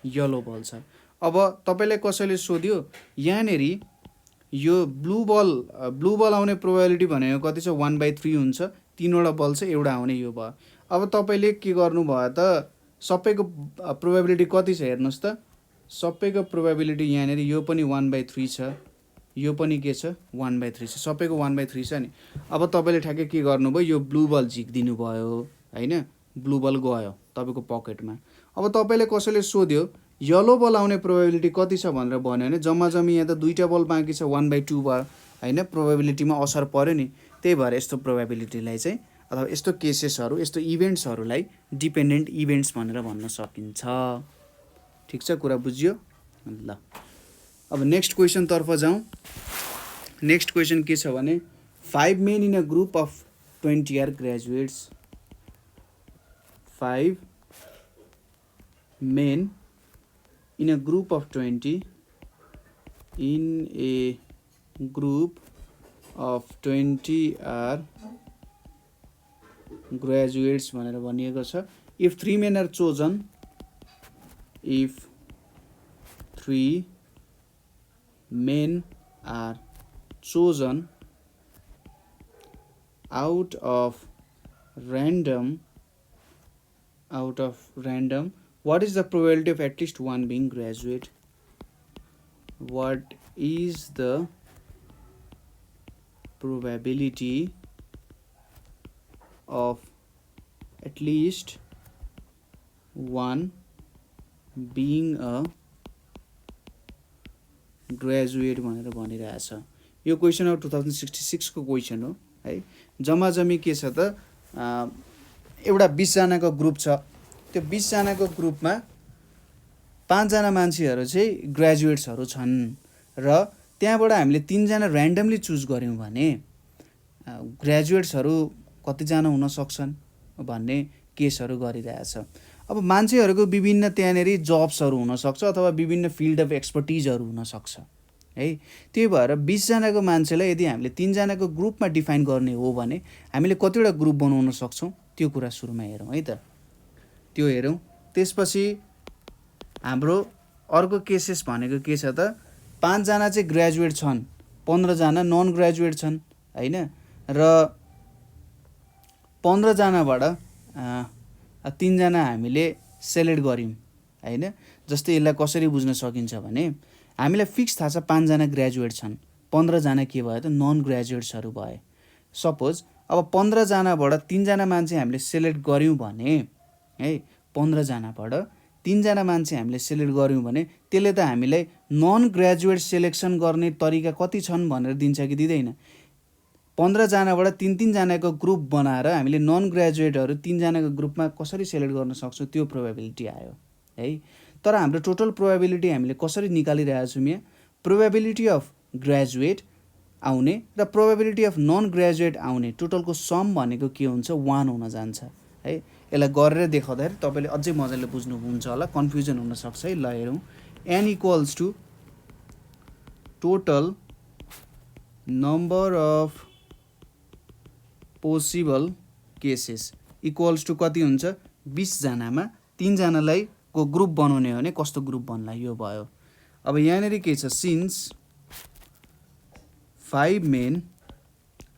यल्लो बल छ। अब तपाईँलाई कसैले सोध्यो यहाँनिर यो ब्लू बल आउने प्रोबेबिलिटी भनेको कति छ, 1/3 हुन्छ, 3वटा बल छ, एउटा आउने यो भयो। अब तपाईँले के गर्नुभयो त, सबैको प्रोबेबिलिटी कति छ हेर्नुहोस् त, सबैको प्रोबेबिलिटी यहाँनिर यो पनि 1/3 छ, यो पनि के छ 1/3 छ, सबैको 1/3 छ नि। अब तपाईँले ठ्याक्कै के गर्नुभयो, यो ब्लू बल झिकिदिनु भयो, होइन? ब्लू बल गयो तपाईँको पकेटमा। अब तपाईँले कसैले सोध्यो यल्लो बल आउने प्रोबेबिलिटी कति छ भनेर भन्यो भने जम्मा जम्मी यहाँ त 2टा बल बाँकी छ, 1/2 भयो, होइन? प्रोबेबिलिटीमा असर पर्यो नि। त्यही भएर यस्तो प्रोबेबिलिटीलाई चाहिँ अथवा यस्तो केसेसहरू, यस्तो इभेन्ट्सहरूलाई डिपेन्डेन्ट इभेन्ट्स भनेर भन्न सकिन्छ। ठिक छ, कुरा बुझ्यो? ल, अब नेक्स्ट क्वेसनतर्फ जाउँ। नेक्स्ट क्वेसन के छ भने 5 men in a group of 20 are graduates. 5 men in a group of 20 are graduates भनेर भनिएको छ। If 3 men are chosen, if 3 men are chosen out of random, what is the probability of at least one being graduate? What is the probability of at least one being a graduate भनेर भनिरहेछ। यो question अब 2066 को question हो है। जम्मा जम्मी के छ त, एउटा 20 जनाको ग्रुप छ, त्यो 20 जनाको ग्रुपमा 5 जना मान्छेहरू चाहिँ ग्रेजुएट्सहरू छन् र त्यहाँबाट हामीले 3 जना र्यान्डमली चुज गर्यौँ भने ग्रेजुएट्सहरू कतिजना हुन सक्छन् भन्ने केसहरू गरिरहेछ। अब मान्छेहरूको विभिन्न त्यहाँनिर जब्सहरू हुनसक्छ अथवा विभिन्न फिल्ड अफ एक्सपर्टिजहरू हुनसक्छ है। त्यही भएर 20 जनाको मान्छेलाई यदि हामीले 3 जनाको ग्रुपमा डिफाइन गर्ने हो भने हामीले कतिवटा ग्रुप बनाउन सक्छौँ त्यो कुरा सुरुमा हेरौँ है त। त्यो हेरौँ। त्यसपछि हाम्रो अर्को केसेस भनेको के छ त, 5 जना चाहिँ ग्रेजुएट छन्, 15 जना नन ग्रेजुएट छन् हैन, र 15 जनाबाट 3 जना हामीले सेलेक्ट गर्यौँ हैन। जस्तै यसलाई कसरी बुझ्न सकिन्छ भने हामीलाई फिक्स थाहा छ 5 जना ग्रेजुएट छन्, 15 जना के भयो त नन ग्रेजुएट्सहरू भए। सपोज अब 15 जनाबाट 3 जना मान्छे हामीले सेलेक्ट गर्यौँ भने है, 15 जनाबाट 3 जना मान्छे हामीले सेलेक्ट गर्यौँ भने त्यसले त हामीलाई नन ग्रेजुएट सेलेक्सन गर्ने तरिका कति छन् भनेर दिन्छ कि दिँदैन। 15 जनाबाट 3-3 जनाको ग्रुप बनाएर हामीले नन ग्रेजुएटहरू 3 जनाको ग्रुपमा कसरी सेलेक्ट गर्न सक्छौँ त्यो प्रोबेबिलिटी आयो है। तर हाम्रो टोटल प्रोबेबिलिटी हामीले कसरी निकालिरहेको छौँ यहाँ, प्रोबेबिलिटी अफ ग्रेजुएट आउने र प्रोबेबिलिटी अफ नन ग्रेजुएट आउने टोटलको सम भनेको के हुन्छ 1 हुन जान्छ है। यसलाई गरेर देखाउँदाखेरि तपाईँले अझै मजाले बुझ्नुहुन्छ होला, कन्फ्युजन हुनसक्छ है। ल हेरौँ, n equals to total number of possible cases equals to कति हुन्छ 20 जनामा 3 जनालाई को ग्रुप बनाउने हो भने कस्तो ग्रुप बन्ला यो भयो। अब यहाँनिर के छ, since 5 men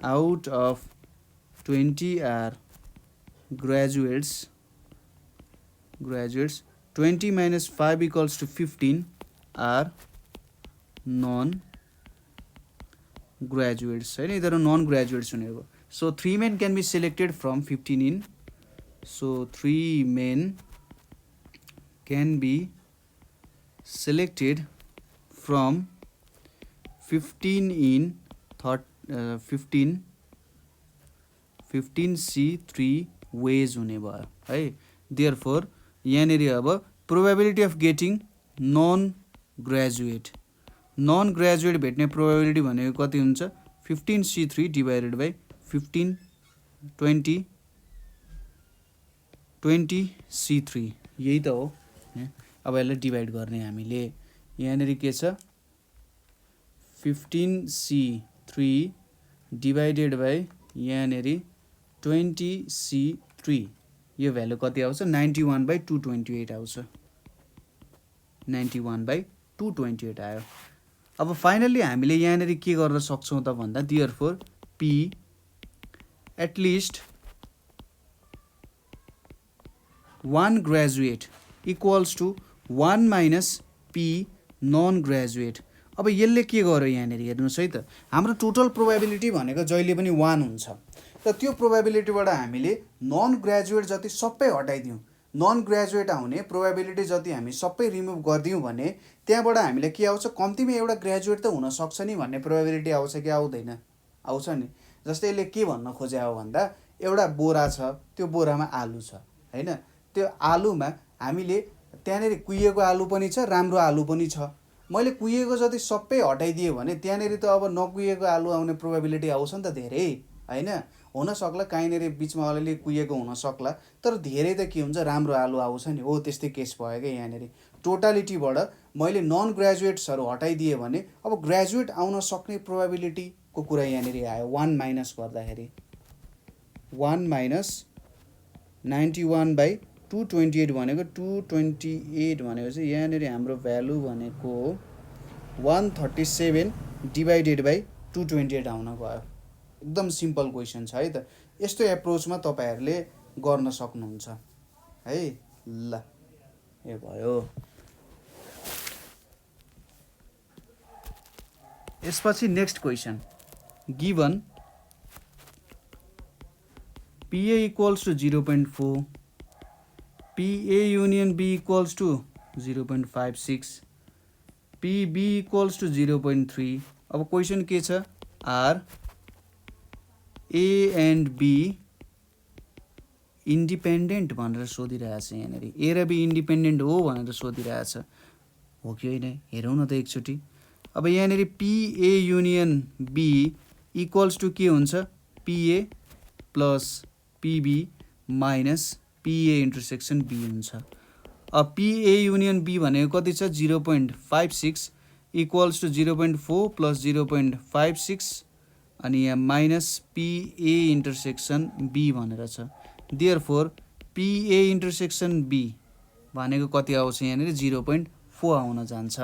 out of 20 are graduates, 20 minus 5 equals to 15 are non graduates हैन, यिनीहरू नन ग्रेजुएट्स हुने हो। So 3 men can be selected from 15 in, so 3 men can be selected from 15 in 15 15C3 ways हुने भयो है। देयरफोर यहाँनिर अब probability of getting non graduate भेट्ने प्रोबेबिलिटी भनेको कति हुन्छ 15C3 डिभाइडेड बाई 15 20C3 यही त हो। अब यसलाई डिभाइड गर्ने हामीले यहाँनिर के छ 15C3 डिभाइडेड बाई यहाँनिर 20C3 यो भ्यालु कति आउँछ 91/228 आउँछ 91/228 आयो। अब फाइनली हामीले यहाँनिर के गर्न सक्छौँ त भन्दा therefore P at least 1 graduate equals to 1 minus P non graduate. अब यसले के गर्यो यहाँनिर हेर्नुहोस् है त हाम्रो टोटल प्रोबेबिलिटी भनेको जहिले पनि 1 हुन्छ र त्यो प्रोबेबिलिटीबाट हामीले नन ग्रेजुएट जति सबै हटाइदियौँ नन ग्रेजुएट आउने प्रोबेबिलिटी जति हामी सबै रिमुभ गरिदियौँ भने त्यहाँबाट हामीले के आउँछ कम्तीमा एउटा ग्रेजुएट त हुनसक्छ नि भन्ने प्रोबेबिलिटी आउँछ कि आउँदैन आउँछ नि। जस्तै यसले के भन्न खोजे हो भन्दा एउटा बोरा छ त्यो बोरामा आलु छ हैन त्यो आलुमा हामीले त्यहाँनिर कुहिएको आलु पनि छ राम्रो आलु पनि छ मैले कुहिएको जति सबै हटाइदिएँ भने त्यहाँनिर त अब नकुहिएको आलु आउने प्रोबेबिलिटी आउँछ नि त धेरै हैन हुन सक्ला कहीँनिर बिचमा अलिअलि कुहिएको हुन सक्ला तर धेरै त के हुन्छ राम्रो आलु आउँछ नि हो त्यस्तै केस भयो क्या यहाँनिर टोटालिटीबाट मैले नन ग्रेजुएट्सहरू हटाइदिएँ भने अब ग्रेजुएट आउन सक्ने प्रोबेबिलिटीको कुरा यहाँनिर आयो 1 माइनस गर्दाखेरि 1 माइनस 91/228 भनेको 228 भनेको चाहिँ यहाँनिर हाम्रो भ्यालु भनेको 137 डिभाइडेड बाई 228 आउन गयो। एकदम सिम्पल क्वेसन छ है त यस्तो एप्रोचमा तपाईहरुले गर्न सक्नुहुन्छ है। ल यो भयो। यसपछि next question given PA equals to 0.4 PA union B equals to 0.56 PB equals to 0.3 अब क्वेसन के छ are A and B independent भनेर सोधिरहेछ यहाँनिर A र B इन्डिपेन्डेन्ट हो भनेर सोधिरहेछ हो कि होइन हेरौँ न त एकचोटि। अब यहाँनिर PA union B equals to के हुन्छ PA plus PB minus PA intersection B हुन्छ। अब PA युनियन B भनेको कति छ 0.56 इक्वल्स टु 0.4 प्लस 0.56 अनि यहाँ माइनस PA इन्टरसेक्सन B भनेर छ। देयरफोर PA इन्टरसेक्सन B भनेको कति आउँछ यहाँनिर 0.4 आउन जान्छ।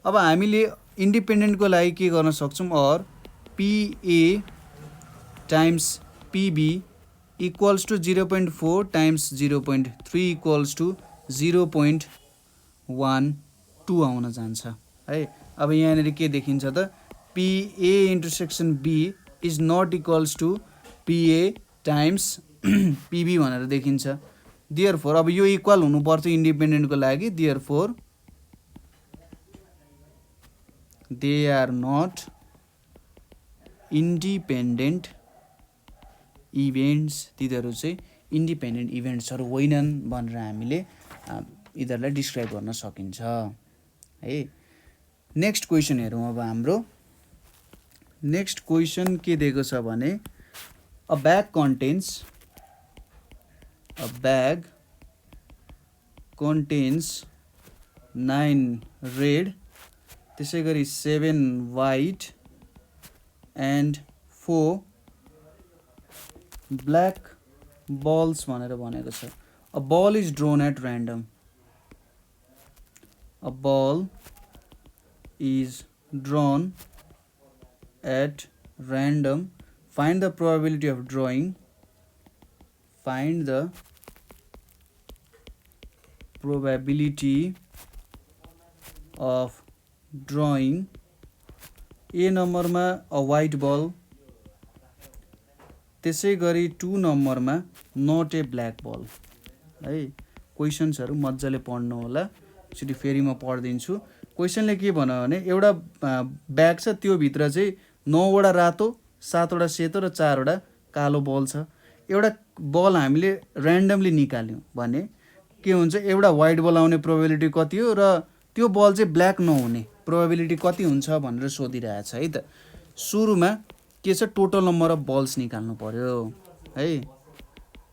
अब हामीले इन्डिपेन्डेन्टको लागि के गर्न सक्छौँ or PA times PB equals to 0.4 times 0.3 equals to 0.12 आउन जान्छ है। अब यहाँनिर के देखिन्छ त PA intersection B is not equals to PA times PB भनेर देखिन्छ। देयरफोर अब यो इक्वल हुनु पर्छ इन्डिपेन्डेन्टको लागि therefore they are not independent events तिनीहरू चाहिँ इन्डिपेन्डेन्ट इभेन्ट्सहरू होइनन् भनेर हामीले यिनीहरूलाई डिस्क्राइब गर्न सकिन्छ है। नेक्स्ट क्वेसन हेरौँ अब हाम्रो नेक्स्ट क्वेसन के दिएको छ भने अ ब्याग कन्टेन्स 9 रेड त्यसै गरी 7 वाइट एन्ड 4 ब्ल्याक बल्स भनेर भनेको छ। A ball is drawn at random a ball is drawn at random find the probability of drawing A नम्बरमा अ वाइट बल त्यसै गरी 2 नम्बरमा नट ए ब्ल्याक बल है। क्वेसन्सहरू मजाले पढ्नु होला एकचोटि फेरि म पढिदिन्छु। क्वेसनले के भन्यो भने एउटा ब्याग छ त्यो भित्र चाहिँ 9 वटा रातो 7 वटा सेतो र 4 वटा कालो बल छ, एउटा बल हामीले र्यान्डमली निकाल्यौँ भने के हुन्छ, एउटा व्हाइट बल आउने प्रोबेबिलिटी कति हो र त्यो बल चाहिँ ब्ल्याक नहुने प्रोबेबिलिटी कति हुन्छ भनेर सोधिरहेछ है त। सुरुमा के छ, टोटल नम्बर अफ बल्स निकाल्नु पर्यो है।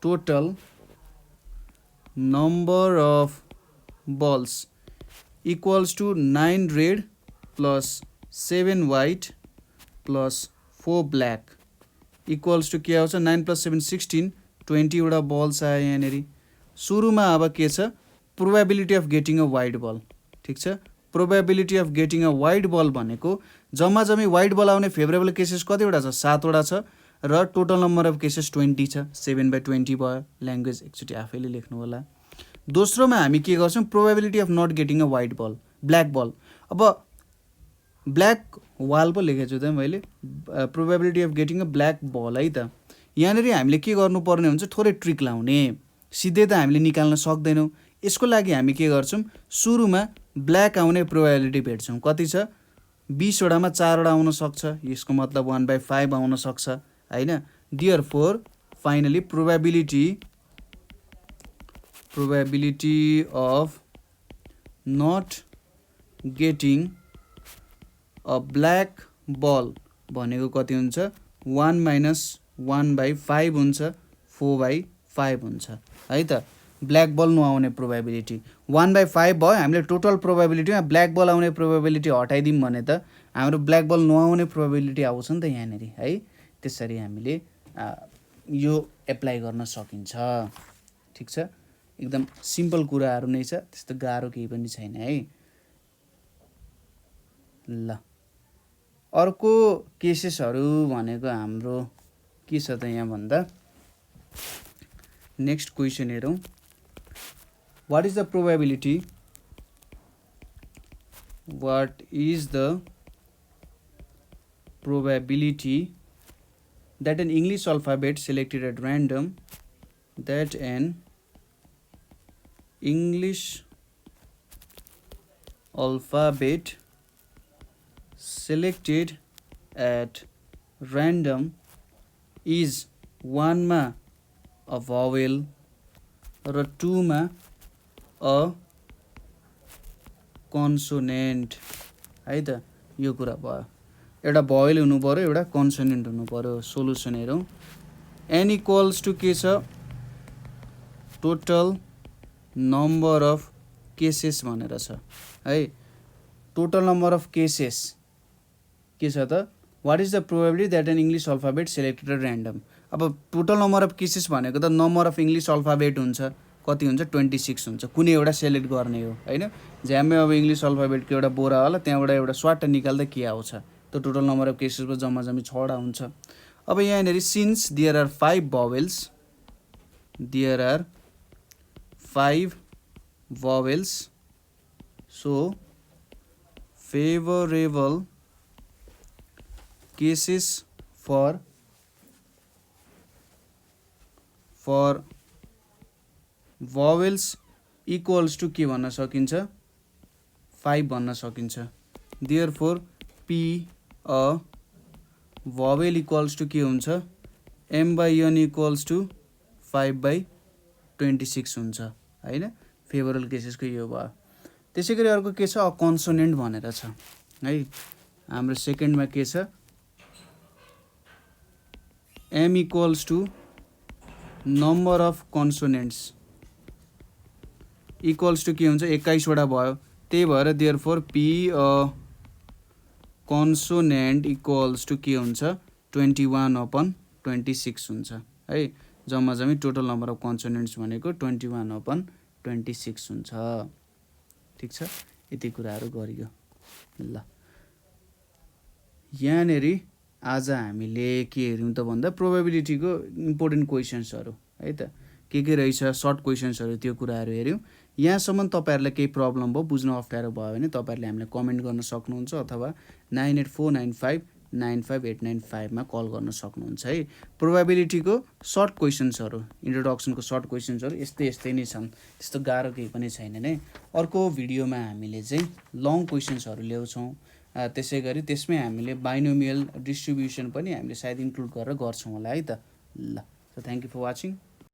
Total number of balls equals to 9 red plus 7 white plus 4 black equals to के आउँछ, 9 + 7 16, 20 वटा बल्स आयो यहाँनिर। सुरुमा अब के छ, probability of getting a white ball, ठिक छ। Probability of getting a white ball भनेको जम्मा जम्मी व्हाइट बल आउने फेभरेबल केसेस कतिवटा छ, 7 वटा छ र टोटल नम्बर अफ केसेस 20 छ, 7/20 भयो। ल्याङ्ग्वेज एकचोटि आफैले लेख्नु होला। दोस्रोमा हामी के गर्छौँ, probability of not getting a white ball, black ball. अब ब्ल्याक वाल पो लेखेको छु त मैले, probability of getting a black ball है त। यहाँनिर हामीले के गर्नुपर्ने हुन्छ, थोरै ट्रिक लाउने, सिधै त हामीले निकाल्न सक्दैनौँ। यसको लागि हामी के गर्छौँ, सुरुमा ब्ल्याक आउने प्रोबेबिलिटी भेट्छौँ। कति छ, 20 वटामा 4 वटा आउन सक्छ, यसको मतलब 1/5 आउन सक्छ होइन। Therefore finally probability of not getting a black ball भनेको कति हुन्छ, 1 - 1/5 हुन्छ, 4/5 हुन्छ है त। ब्ल्याक बल नआउने प्रोबेबिलिटी 1/5 भयो। हामीले टोटल प्रोबेबिलिटीमा ब्ल्याक बल आउने प्रोबेबिलिटी हटाइदिउँ भने त हाम्रो ब्ल्याक बल नआउने प्रोबेबिलिटी आउँछ नि त यहाँनिर है। त्यसरी हामीले यो एप्लाई गर्न सकिन्छ, ठिक छ। एकदम सिम्पल कुराहरू नै छ, त्यस्तो गाह्रो केही पनि छैन है। ल अर्को केसेसहरू भनेको हाम्रो के छ त यहाँ भन्दा, नेक्स्ट क्वेसन हेरौँ। What is the probability that an English alphabet selected at random is 1 मा a vowel र 2 मा a consonant है त। यो कुरा भयो, एउटा भवेल हुनु पर्यो, एउटा कन्सोनेन्ट हुनु पर्यो। सोलुसन हेरौँ। n इक्वल्स टु के छ, टोटल नम्बर अफ केसेस भनेर छ है। टोटल नम्बर अफ केसेस के छ त, what is the probability that an English alphabet selected at random. अब टोटल नम्बर अफ केसेस भनेको त नम्बर अफ इङ्ग्लिस अल्फाबेट हुन्छ, कति हुन्छ, 26 हुन्छ। कुनै एउटा सेलेक्ट गर्ने हो होइन। झ्याम्मै अब इङ्ग्लिस अल्फाबेटको एउटा बोरा होला, त्यहाँबाट एउटा स्वाट निकाल्दा के आउँछ, त्यो टोटल नम्बर अफ केसेसमा जम्मा जम्मी 6 वटा हुन्छ। अब यहाँनिर since there are 5 vowels, so favorable cases for vowels equals to के भन्न सकिन्छ, 5 भन्न सकिन्छ। Therefore p a vowel equals to के हुन्छ, m/n equals to 5/26 हुन्छ होइन। फेभरेबल केसेसको यो भयो। त्यसै गरी अर्को के छ, अ कन्सोनेन्ट भनेर छ है। हाम्रो सेकेन्डमा के छ, m equals to number of consonants equals to के हुन्छ, 21 वटा भयो। त्यही भएर therefore p a consonant equals to के हुन्छ, 21/26 हुन्छ है। जम्मा जम्मी टोटल नम्बर अफ कन्सोनेन्ट्स भनेको 21/26 हुन्छ, ठिक छ। यति कुराहरू गरियो। ल यहाँनिर आज हामीले के हेऱ्यौँ त भन्दा, प्रोबेबिलिटीको इम्पोर्टेन्ट क्वेसन्सहरू है त, के रहेछ, सर्ट क्वेसन्सहरू, त्यो कुराहरू हेऱ्यौँ। यहाँसम्म तपाईँहरूलाई केही प्रब्लम भयो, बुझ्न अप्ठ्यारो भयो भने तपाईँहरूले हामीलाई कमेन्ट गर्न सक्नुहुन्छ अथवा 9849595895 मा कल गर्न सक्नुहुन्छ है। प्रोबेबिलिटीको सर्ट क्वेसन्सहरू, इन्ट्रोडक्सनको सर्ट क्वेसन्सहरू यस्तै नै छन्, त्यस्तो गाह्रो केही पनि छैन नै। अर्को भिडियोमा हामीले चाहिँ लङ क्वेसन्सहरू ल्याउँछौँ। त्यसै गरी त्यसमै हामीले बाइनोमियल डिस्ट्रिब्युसन पनि हामीले सायद इन्क्लुड गरेर गर्छौँ होला है त। ल, so thank you for watching.